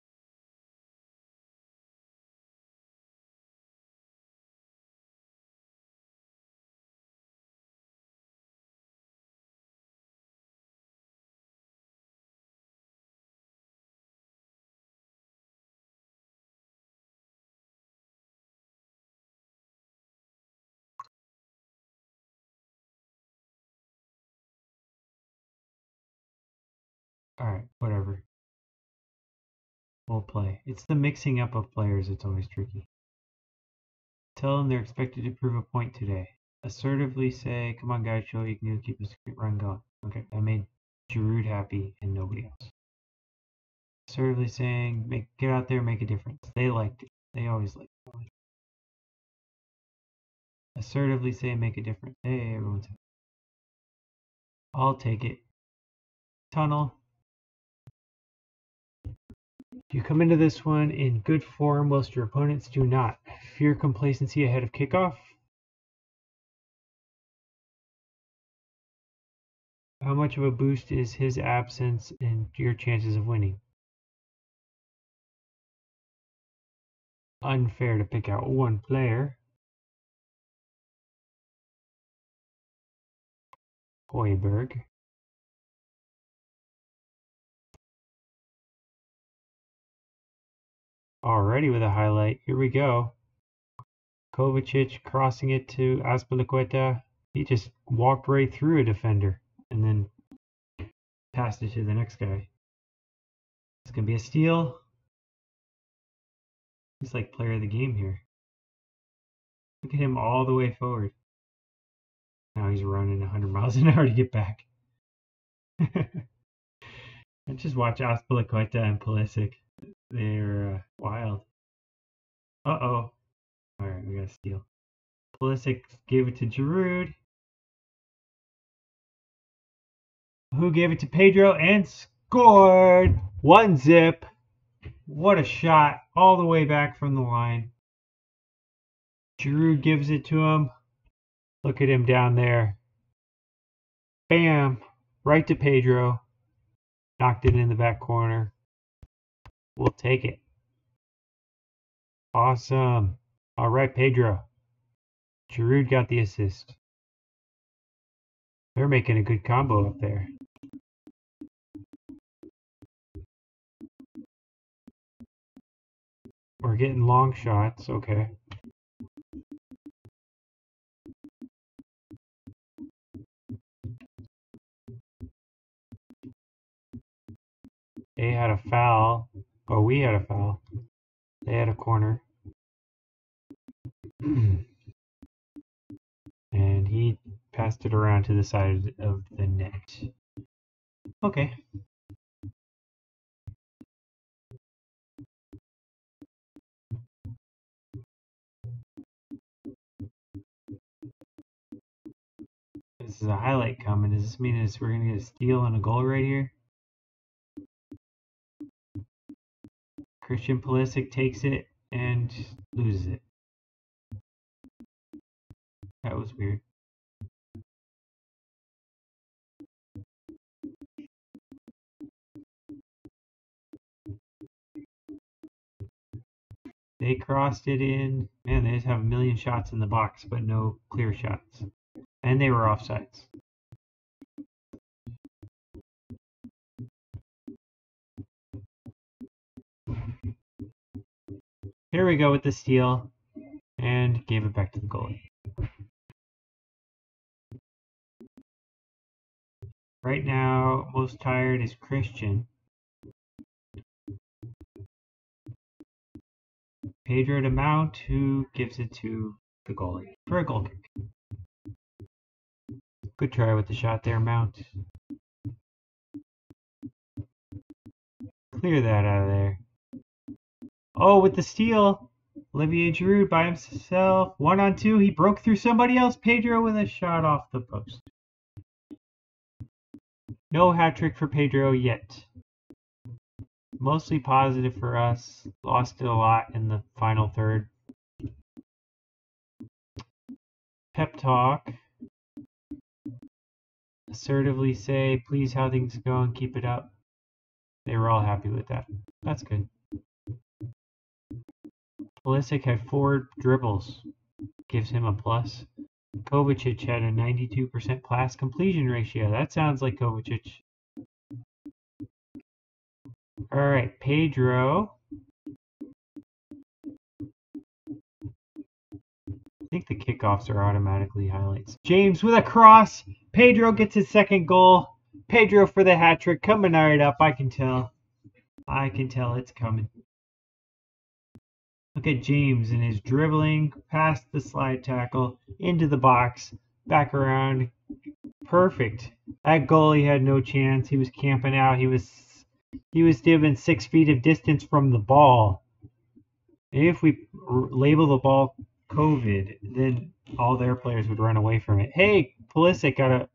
Alright, whatever. We'll play. It's the mixing up of players that's always tricky. Tell them they're expected to prove a point today. Assertively say, come on guys, show what you can do, keep this run going. Okay, I made Giroud happy and nobody else. Assertively saying, get out there, make a difference. They liked it. They always like it. Assertively say, make a difference. Hey, everyone's happy. I'll take it. Tunnel. You come into this one in good form whilst your opponents do not. Fear complacency ahead of kickoff. How much of a boost is his absence in your chances of winning? Unfair to pick out one player. Hoiberg. Already with a highlight. Here we go. Kovacic crossing it to Azpilicueta. He just walked right through a defender and then passed it to the next guy. It's going to be a steal. He's like player of the game here. Look at him all the way forward. Now he's running 100 miles an hour to get back. And just watch Azpilicueta and Pulisic. They're wild. Uh-oh. All right, we got to steal. Pulisic gave it to Giroud, who gave it to Pedro and scored. 1-0. What a shot all the way back from the line. Giroud gives it to him. Look at him down there. Bam. Right to Pedro. Knocked it in the back corner. We'll take it. Awesome. All right, Pedro. Giroud got the assist. They're making a good combo up there. We're getting long shots. Okay. They had a foul. Oh, we had a foul. They had a corner. And he passed it around to the side of the net. Okay. This is a highlight coming. Does this mean we're going to get a steal and a goal right here? Christian Pulisic takes it and loses it. That was weird. They crossed it in. Man, they just have a million shots in the box, but no clear shots. And they were offsides. Here we go with the steal. And gave it back to the goalie. Right now, most tired is Christian. Pedro to Mount, who gives it to the goalie for a goal kick. Good try with the shot there, Mount. Clear that out of there. Oh, with the steal. Olivier Giroud by himself. 1-on-2. He broke through somebody else. Pedro with a shot off the post. No hat trick for Pedro yet. Mostly positive for us. Lost it a lot in the final third. Pep talk. Assertively say, please, how things go and keep it up. They were all happy with that. That's good. Pulisic had 4 dribbles. Gives him a plus. Kovacic had a 92% pass completion ratio. That sounds like Kovacic. All right, Pedro. I think the kickoffs are automatically highlights. James with a cross. Pedro gets his second goal. Pedro for the hat trick. Coming right up, I can tell. I can tell it's coming. Look at James and his dribbling past the slide tackle into the box, back around. Perfect. That goalie had no chance. He was camping out. He was given 6 feet of distance from the ball. Maybe if we label the ball COVID, then all their players would run away from it. Hey, Pulisic got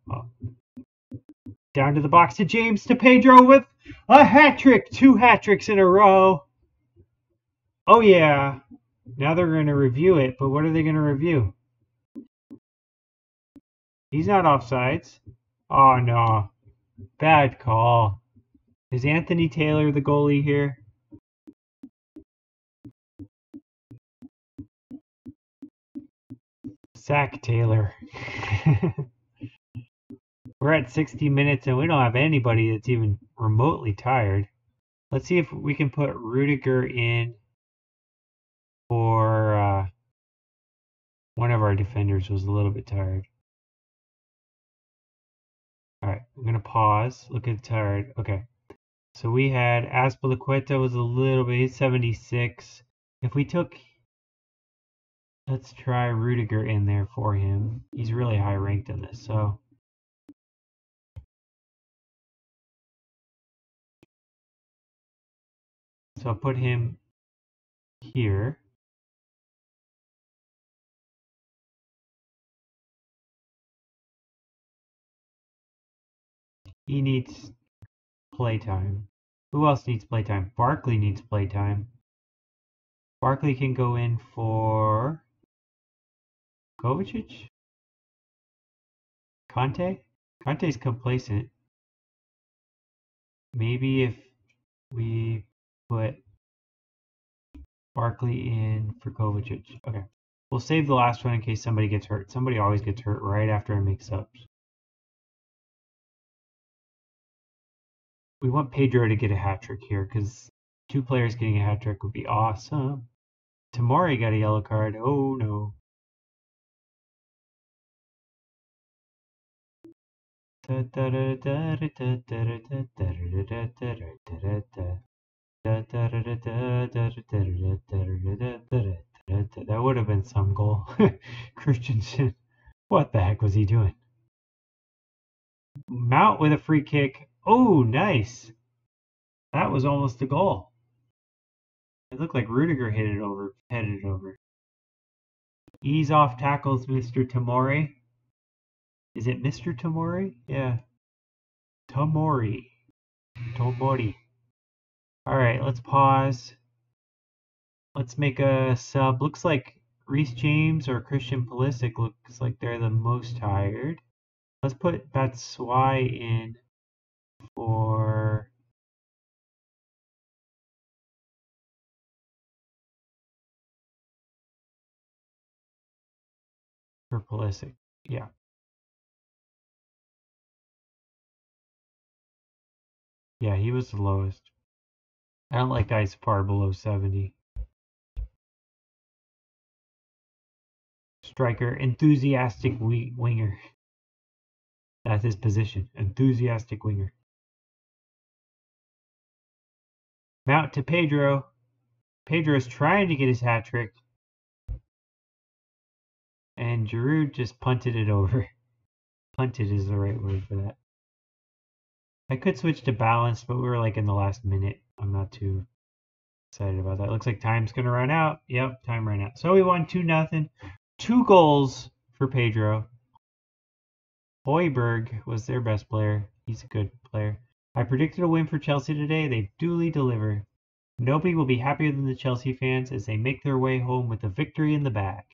down to the box to James to Pedro with a hat trick. 2 hat tricks in a row. Oh yeah. Now they're going to review it, but what are they going to review? He's not offsides. Oh no. Bad call. Is Anthony Taylor the goalie here? Zach Taylor. We're at 60 minutes and we don't have anybody that's even remotely tired. Let's see if we can put Rudiger in for one of our defenders was a little bit tired. All right, I'm gonna pause. Look at tired. Okay, so we had Azpilicueta was a little bit. He's 76. If we took, let's try Rudiger in there for him. He's really high ranked in this, so. So I'll put him here. He needs playtime. Who else needs playtime? Barkley needs playtime. Barkley can go in for Kovacic? Conte? Conte's complacent. Maybe if we put Barkley in for Kovacic. Okay. We'll save the last one in case somebody gets hurt. Somebody always gets hurt right after I make subs. We want Pedro to get a hat trick here because 2 players getting a hat trick would be awesome. Tamori got a yellow card. Oh no. That would have been some goal. Christensen. What the heck was he doing? Mount with a free kick. Oh, nice. That was almost a goal. It looked like Rudiger headed it over. Ease off tackles, Mr. Tamori. Is it Mr. Tamori? Yeah. Tomori. Tomori. All right, let's pause. Let's make a sub. Looks like Reece James or Christian Pulisic looks like they're the most tired. Let's put Batshuayi in for Pulisic. Yeah. Yeah, he was the lowest. I don't like guys far below 70. Striker, enthusiastic winger. That's his position. Enthusiastic winger. Mount to Pedro. Pedro's trying to get his hat trick. And Giroud just punted it over. Punted is the right word for that. I could switch to balanced, but we were like in the last minute. I'm not too excited about that. Looks like time's going to run out. Yep, time ran out. So we won 2-0. 2 goals for Pedro. Højbjerg was their best player. He's a good player. I predicted a win for Chelsea today. They duly delivered. Nobody will be happier than the Chelsea fans as they make their way home with a victory in the bag.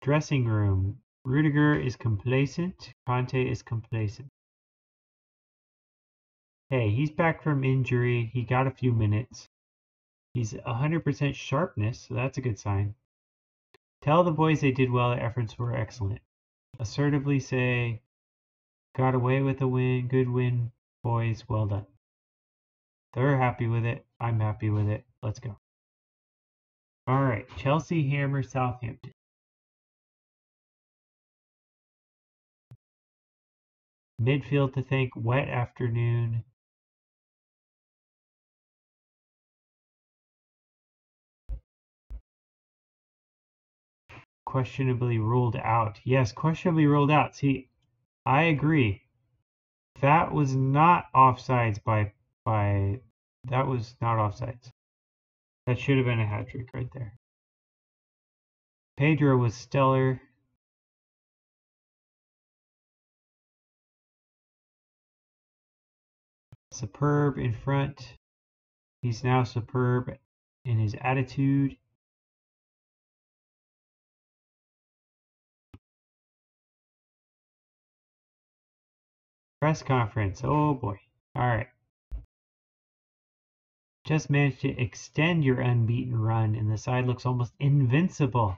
Dressing room. Rudiger is complacent. Conte is complacent. Hey, he's back from injury. He got a few minutes. He's 100% sharpness, so that's a good sign. Tell the boys they did well. Their efforts were excellent. Assertively say, got away with a win. Good win, boys. Well done. They're happy with it. I'm happy with it. Let's go. All right. Chelsea hammer Southampton. Midfield to thank. Wet afternoon. Questionably ruled out. Yes, questionably ruled out. See, I agree. That was not offsides by that was not offsides. That should have been a hat trick right there. Pedro was stellar. Superb in front. He's now superb in his attitude. Press conference. Oh boy. All right. Just managed to extend your unbeaten run, and the side looks almost invincible.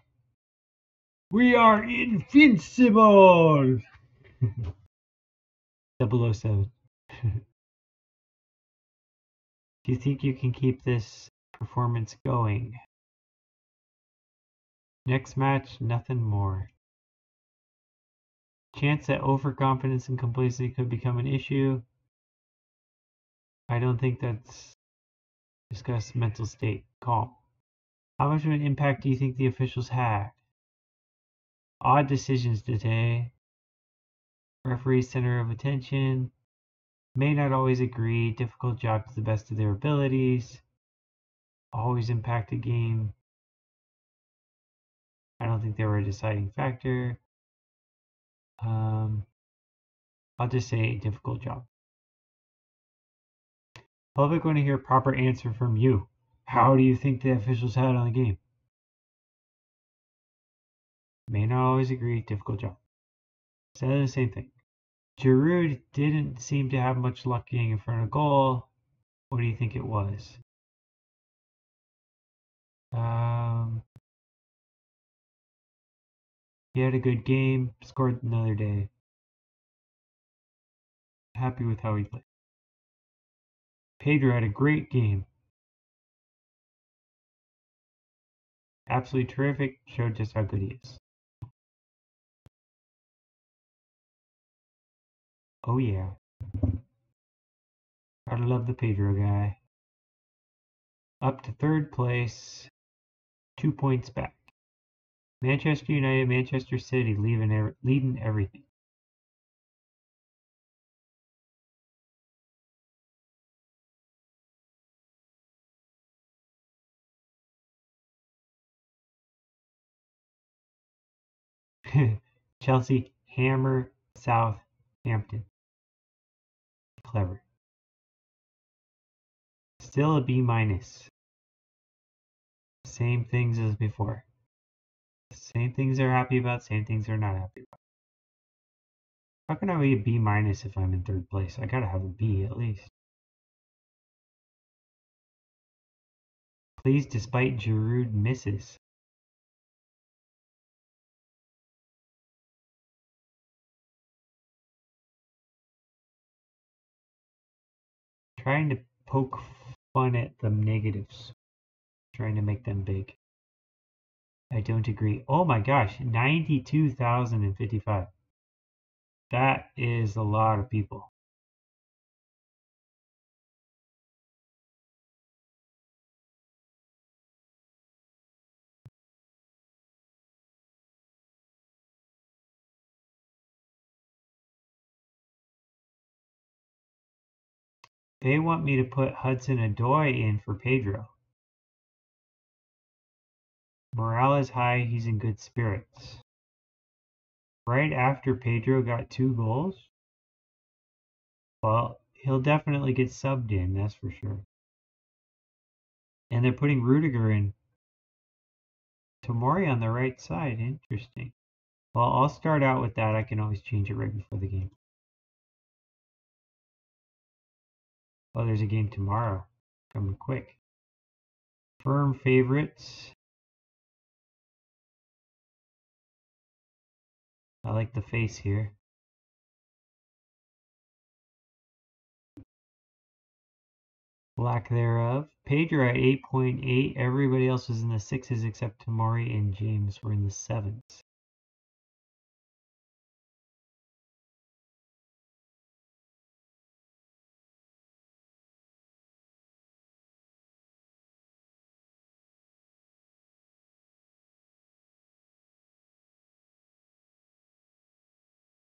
We are invincible! 007. Do you think you can keep this performance going? Next match, nothing more. Chance that overconfidence and complacency could become an issue. I don't think that's discussed mental state. Calm. How much of an impact do you think the officials had? Odd decisions today. Referee center of attention. May not always agree. Difficult job to the best of their abilities. Always impact a game. I don't think they were a deciding factor. I'll just say difficult job. Public want to hear a proper answer from you. How do you think the officials had on the game? May not always agree. Difficult job. Said the same thing. Giroud didn't seem to have much luck getting in front of goal. What do you think it was? He had a good game. Scored another day. Happy with how he played. Pedro had a great game. Absolutely terrific. Showed just how good he is. Oh yeah. Gotta love the Pedro guy. Up to third place. 2 points back. Manchester United, Manchester City leading everything. Chelsea hammer Southampton. Clever. Still a B minus. Same things as before. Same things they're happy about, same things they're not happy about. How can I be a B minus if I'm in third place? I gotta have a B at least. Please, despite Giroud misses. Trying to poke fun at the negatives. Trying to make them big. I don't agree. Oh my gosh, 92,055. That is a lot of people. They want me to put Hudson-Odoi in for Pedro. Morale is high, he's in good spirits. Right after Pedro got 2 goals? Well, he'll definitely get subbed in, that's for sure. And they're putting Rudiger in. Tomori on the right side, interesting. Well, I'll start out with that. I can always change it right before the game. Oh, there's a game tomorrow. Coming quick. Firm favorites. I like the face here. Lack thereof. Pedro at 8.8. Everybody else was in the 6s except Tomori and James were in the 7s.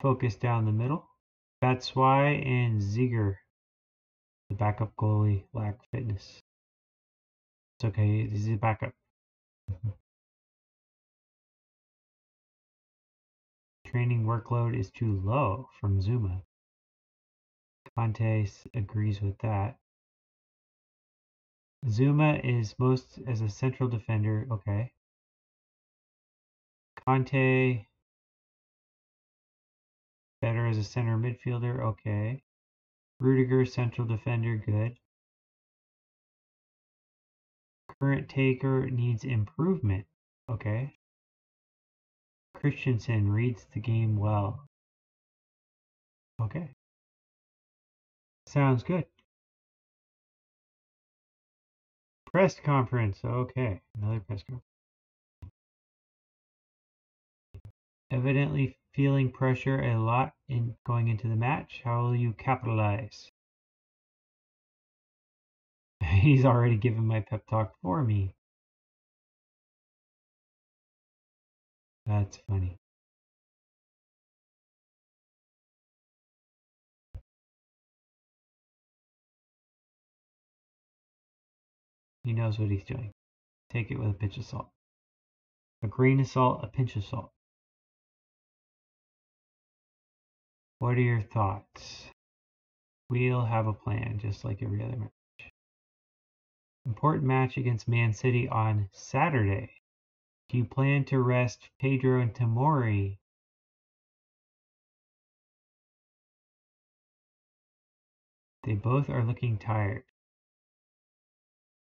Focus down the middle. Batshuayi and Ziger. The backup goalie lack fitness. It's okay, this is a backup. Training workload is too low from Zuma. Conte agrees with that. Zuma is most as a central defender. Okay. Conte better as a center midfielder. Okay. Rudiger central defender. Good. Current taker needs improvement. Okay. Christensen reads the game well. Okay. Sounds good. Press conference. Okay. Another press conference. Evidently feeling pressure a lot in going into the match. How will you capitalize? He's already given my pep talk for me. That's funny. He knows what he's doing. Take it with a pinch of salt. A grain of salt, a pinch of salt. What are your thoughts? We'll have a plan, just like every other match. Important match against Man City on Saturday. Do you plan to rest Pedro and Tamori? They both are looking tired.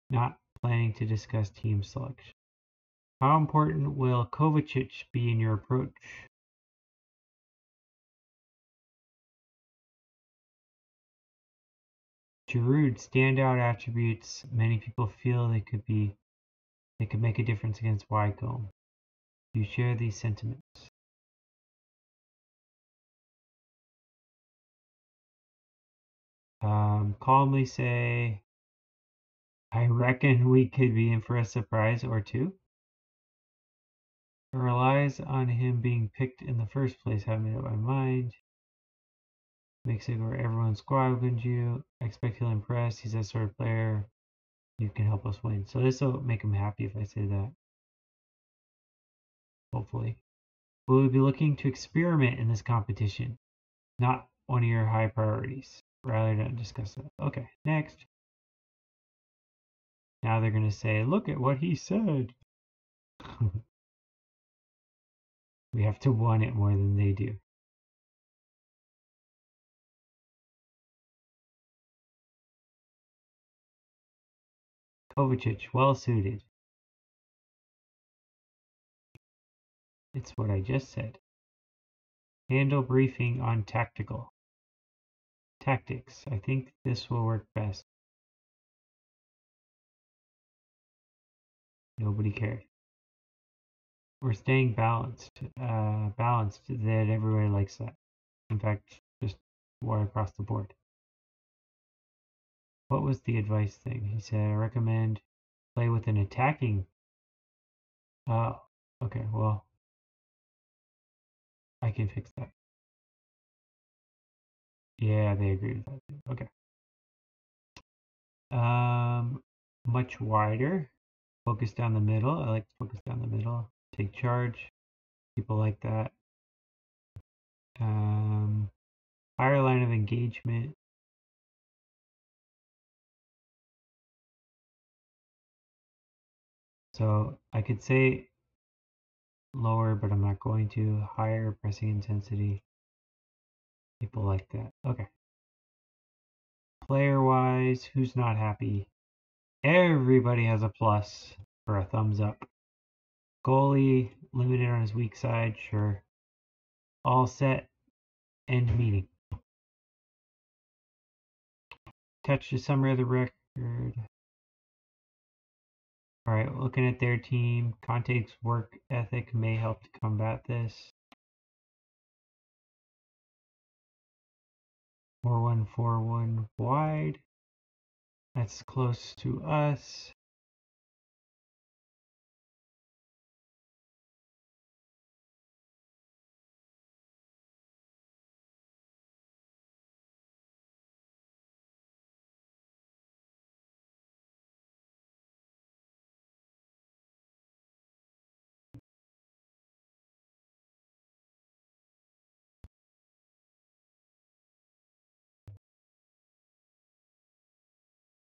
Not planning to discuss team selection. How important will Kovacic be in your approach? Giroud standout attributes. Many people feel they could make a difference against Wycombe. Do you share these sentiments? Calmly say, I reckon we could be in for a surprise or two. It relies on him being picked in the first place. Haven't made up my mind. Makes it where everyone's squad wins you. I expect he'll impress. He's that sort of player. You can help us win. So this will make him happy if I say that. Hopefully. Will we be looking to experiment in this competition? Not one of your high priorities. Rather than discuss that. Okay, next. Now they're going to say, look at what he said. We have to want it more than they do. Kovacic, well suited. It's what I just said. Handle briefing on tactics. I think this will work best. Nobody cared. We're staying balanced. Balanced. That everybody likes that. In fact, just right across the board. What was the advice thing? He said, I recommend play with an attacking. Okay, well, I can fix that. Yeah, they agree with that too. Okay. Much wider. Focus down the middle. I like to focus down the middle. Take charge. People like that. Higher line of engagement. So I could say lower, but I'm not going to. Higher pressing intensity. People like that. Okay. Player wise, who's not happy? Everybody has a plus or a thumbs up. Goalie, limited on his weak side, sure. All set. End meeting. Touch the summary of the record. Alright, looking at their team. Conte's work ethic may help to combat this. 4141 wide. That's close to us.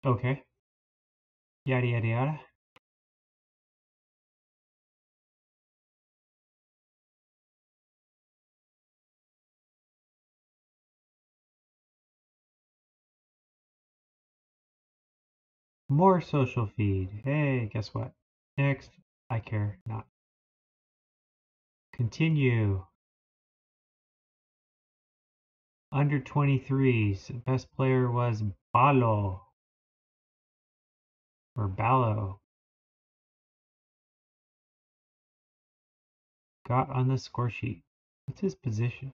Okay. Yada yada yada. More social feed. Hey, guess what? Next. I care not. Continue. Under 23s. Best player was Balo. Or Ballo. Got on the score sheet. What's his position?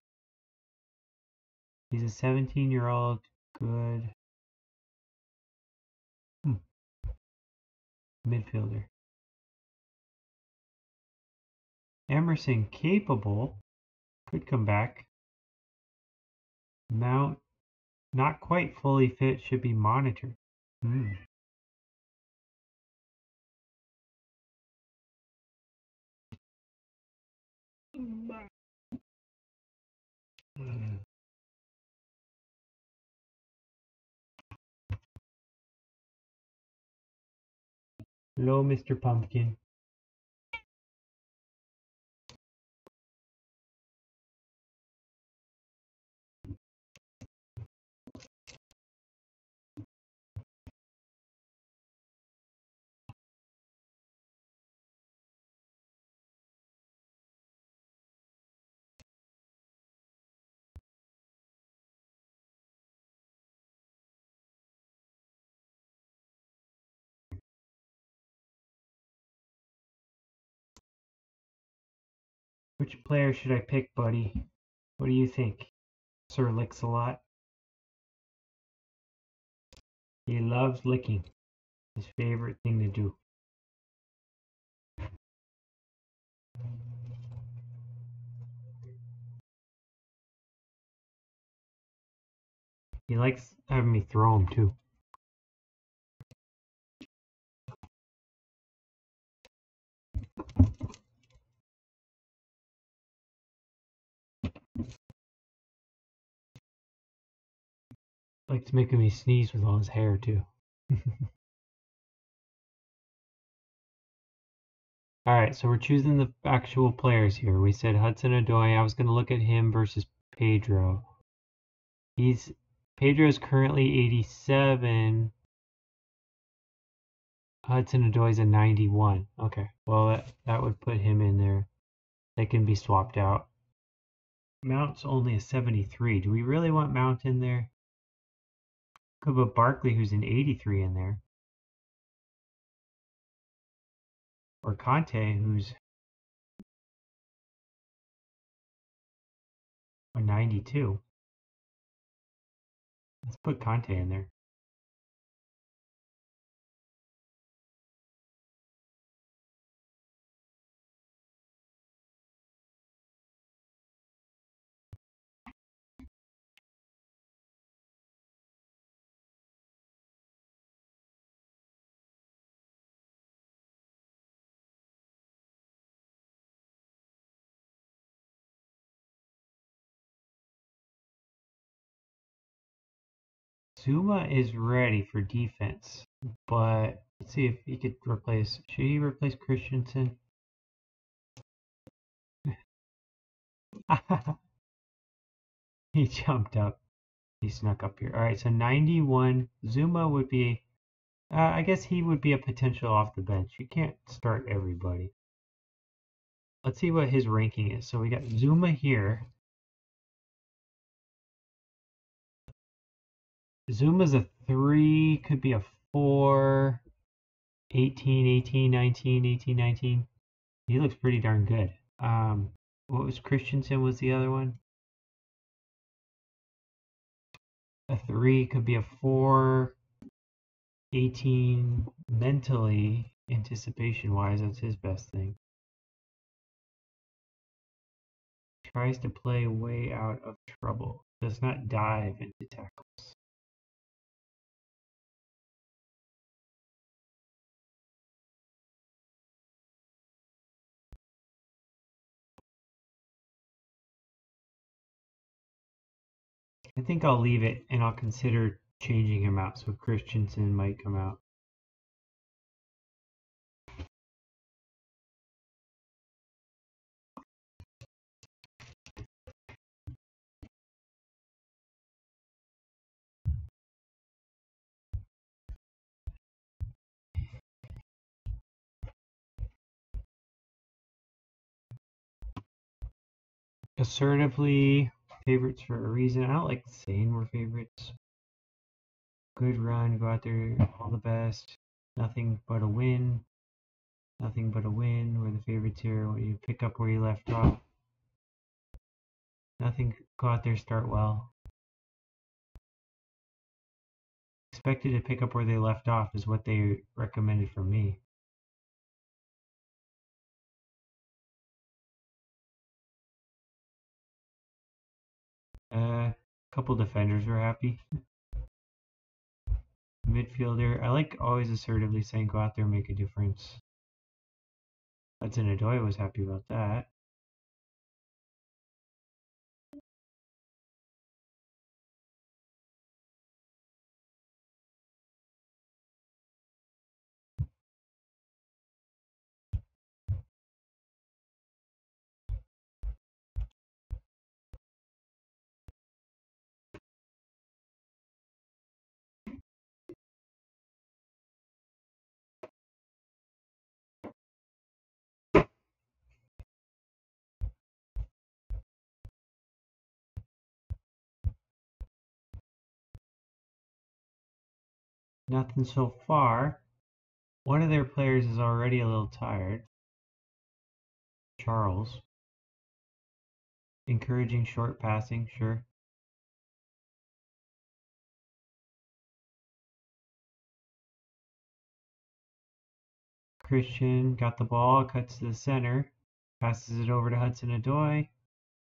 He's a 17-year-old. Good. Midfielder. Emerson capable. Could come back. Mount not quite fully fit. Should be monitored. Hello, Mr. Pumpkin. Which player should I pick, buddy? What do you think? Sir licks a lot. He loves licking. His favorite thing to do. He likes having me throw him too. Likes making me sneeze with all his hair too. Alright, so we're choosing the actual players here. We said Hudson-Odoi. I was going to look at him versus Pedro. Pedro's currently 87. Hudson-Odoi's a 91. Okay, well that would put him in there. They can be swapped out. Mount's only a 73. Do we really want Mount in there? Could put Barkley, who's an 83, in there. Or Conte, who's a 92. Let's put Conte in there. Zuma is ready for defense, but let's see if he could replace. Should he replace Christensen? He jumped up. He snuck up here. All right, so 91. Zuma would be. I guess he would be a potential off the bench. You can't start everybody. Let's see what his ranking is. So we got Zuma here. Zuma's a 3, could be a 4. 18, 18, 19, 18, 19. He looks pretty darn good. What was Christensen was the other one? A 3 could be a 4. 18 mentally, anticipation wise, that's his best thing. Tries to play way out of trouble. Does not dive into tackles. I think I'll leave it and I'll consider changing him out so Christensen might come out. Assertively, favorites for a reason. I don't like saying we're favorites. Good run, go out there, all the best. Nothing but a win. Nothing but a win. We're the favorites here. When you pick up where you left off. Nothing, go out there, start well. Expected to pick up where they left off is what they recommended for me. Couple defenders were happy. Midfielder, I like always assertively saying go out there and make a difference. Hudson-Odoi was happy about that. Nothing so far. One of their players is already a little tired. Charles. Encouraging short passing, sure. Christian got the ball, cuts to the center, passes it over to Hudson-Odoi,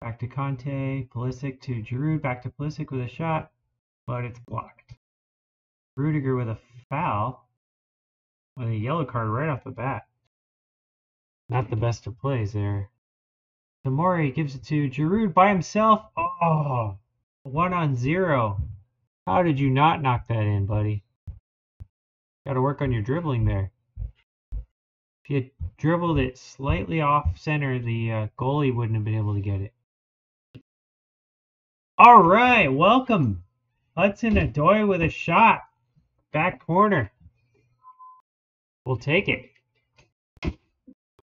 back to Conte, Pulisic to Giroud, back to Pulisic with a shot, but it's blocked. Rudiger with a foul, with a yellow card right off the bat. Not the best of plays there. Tamori gives it to Giroud by himself. Oh, 1-on-0. How did you not knock that in, buddy? Got to work on your dribbling there. If you had dribbled it slightly off center, the goalie wouldn't have been able to get it. All right, welcome. Hudson-Odoi with a shot. Back corner. We'll take it.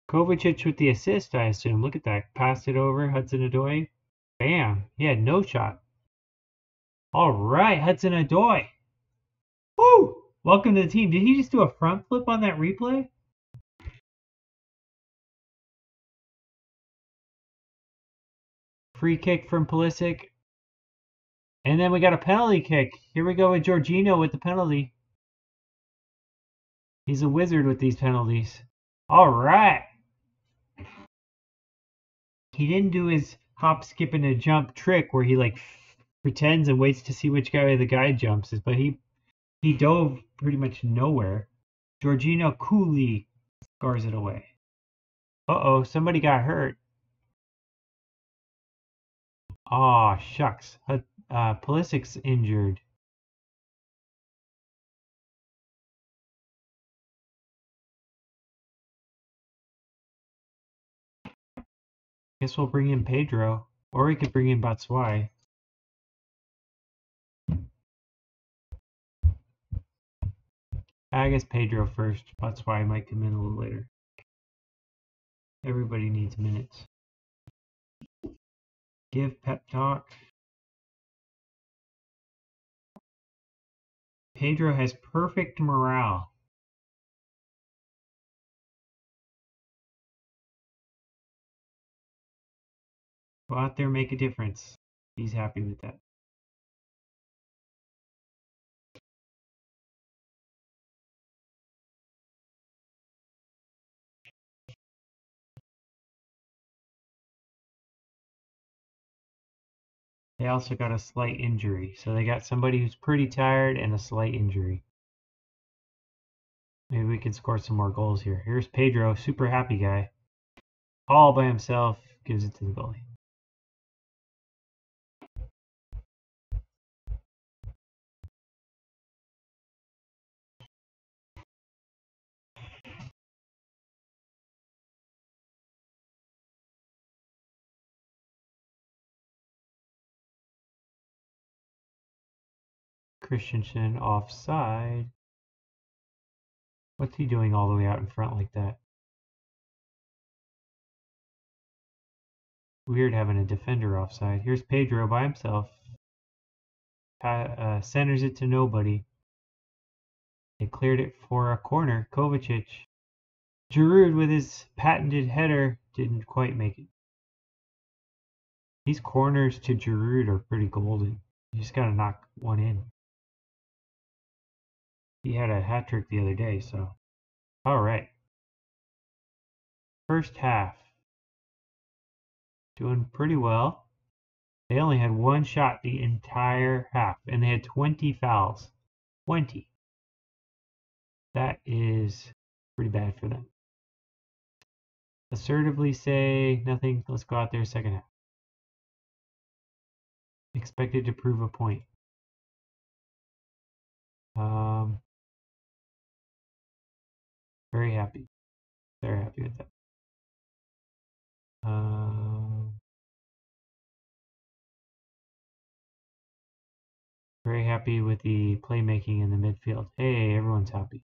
Kovacic with the assist, I assume. Look at that. Passed it over. Hudson-Odoi. Bam. He had no shot. All right, Hudson-Odoi. Woo! Welcome to the team. Did he just do a front flip on that replay? Free kick from Pulisic. And then we got a penalty kick. Here we go with Jorginho with the penalty. He's a wizard with these penalties. All right. He didn't do his hop, skip, and a jump trick where he like pretends and waits to see which way the guy jumps, but he dove pretty much nowhere. Jorginho coolly scores it away. Uh-oh, somebody got hurt. Aw, shucks. Pulisic's injured. Guess we'll bring in Pedro. Or we could bring in Batshuayi. I guess Pedro first. Batshuayi might come in a little later. Everybody needs minutes. Give pep talk. Pedro has perfect morale. Go out there, make a difference. He's happy with that. They also got a slight injury. So they got somebody who's pretty tired and a slight injury. Maybe we can score some more goals here. Here's Pedro, super happy guy. All by himself, gives it to the goalie. Christensen offside. What's he doing all the way out in front like that? Weird having a defender offside. Here's Pedro by himself. Centers it to nobody. They cleared it for a corner. Kovacic. Giroud with his patented header didn't quite make it. These corners to Giroud are pretty golden. You just gotta knock one in. He had a hat trick the other day, so. Alright. First half. Doing pretty well. They only had one shot the entire half, and they had 20 fouls. 20. That is pretty bad for them. Assertively say nothing. Let's go out there second half. Expected to prove a point. Very happy. Very happy with that. Very happy with the playmaking in the midfield. Hey, everyone's happy.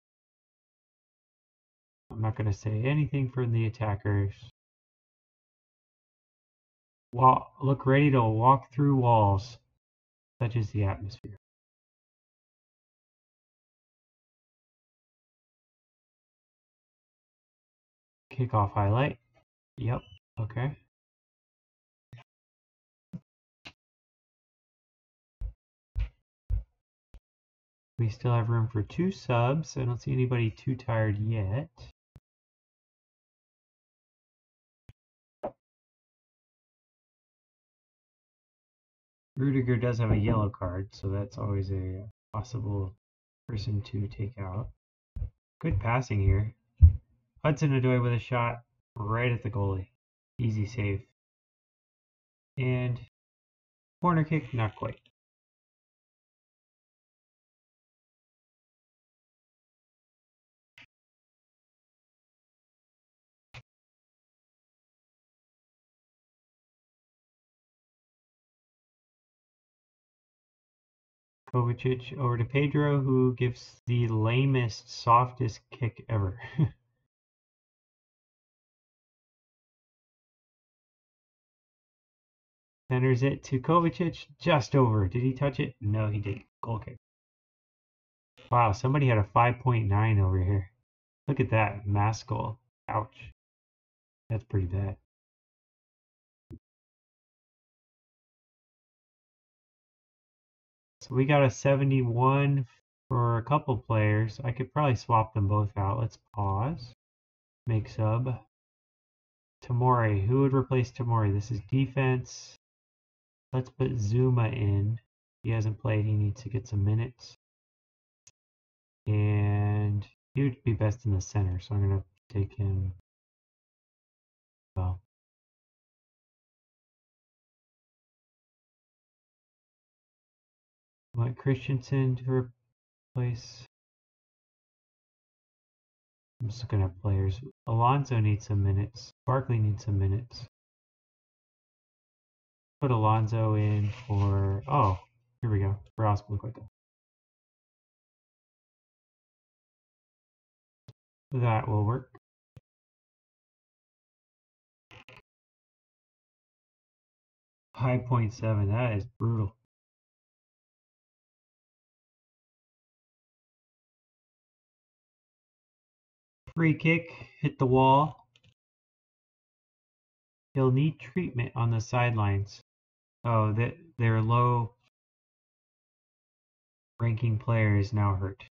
I'm not going to say anything for the attackers. Look ready to walk through walls. Such is the atmosphere. Kickoff highlight. Yep. Okay. We still have room for 2 subs. I don't see anybody too tired yet. Rudiger does have a yellow card, so that's always a possible person to take out. Good passing here. Hudson-Odoi with a shot right at the goalie. Easy save. And corner kick, not quite. Kovacic over to Pedro, who gives the lamest, softest kick ever. Centers it to Kovacic, just over. Did he touch it? No, he didn't. Goal kick. Wow, somebody had a 5.9 over here. Look at that, mass goal. Ouch. That's pretty bad. So we got a 71 for a couple players. I could probably swap them both out. Let's pause. Make sub. Tamori. Who would replace Tamori? This is defense. Let's put Zuma in. He hasn't played. He needs to get some minutes. And he would be best in the center, so I'm going to take him. Well, I want Christensen to replace. I'm just looking at players. Alonso needs some minutes. Barkley needs some minutes. Put Alonso in for. Oh, here we go. For Aspilicueta. That will work. .7. That is brutal. Free kick, hit the wall. He'll need treatment on the sidelines. Oh, their low ranking player is now hurt.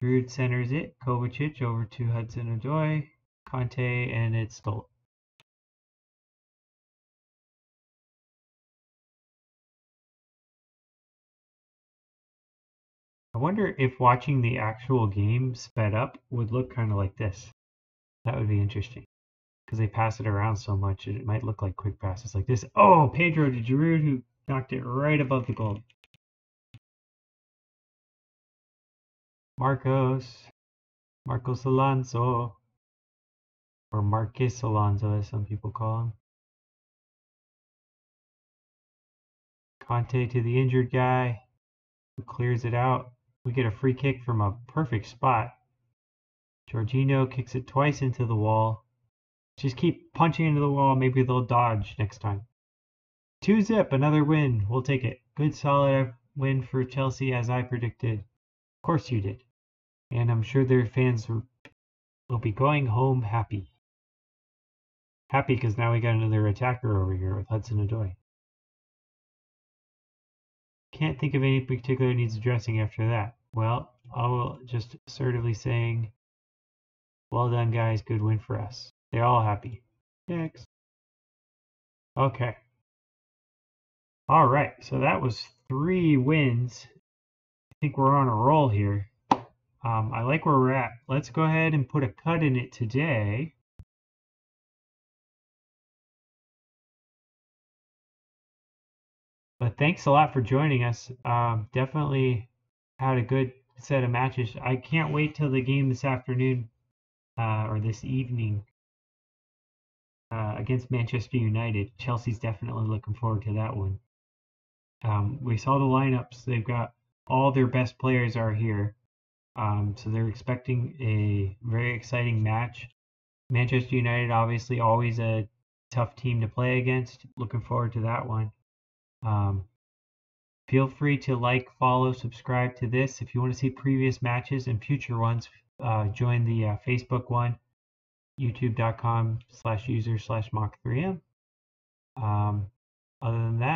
Giroud centers it. Kovacic over to Hudson-Odoi. Conte, and it's Stolt. I wonder if watching the actual game sped up would look kind of like this. That would be interesting. Because they pass it around so much, it might look like quick passes like this. Oh, Pedro to Giroud, who knocked it right above the goal. Marcos Alonso, or Marquez Alonso as some people call him. Conte to the injured guy, who clears it out. We get a free kick from a perfect spot. Jorginho kicks it twice into the wall. Just keep punching into the wall. Maybe they'll dodge next time. 2-0, another win. We'll take it. Good solid win for Chelsea as I predicted. Of course you did. And I'm sure their fans will be going home happy. Happy because now we got another attacker over here with Hudson-Odoi. Can't think of any particular needs addressing after that. Well, I will just assertively saying, well done, guys. Good win for us. They're all happy. Next. Okay. All right. So that was 3 wins. I think we're on a roll here. I like where we're at. Let's go ahead and put a cut in it today. But thanks a lot for joining us. Definitely had a good set of matches. I can't wait till the game this afternoon or this evening against Manchester United. Chelsea's definitely looking forward to that one. We saw the lineups. They've got all their best players are here. So they're expecting a very exciting match. Manchester United, obviously, always a tough team to play against. Looking forward to that one. Feel free to like, follow, subscribe to this. If you want to see previous matches and future ones, join the Facebook one, youtube.com/user/mock3m. Other than that,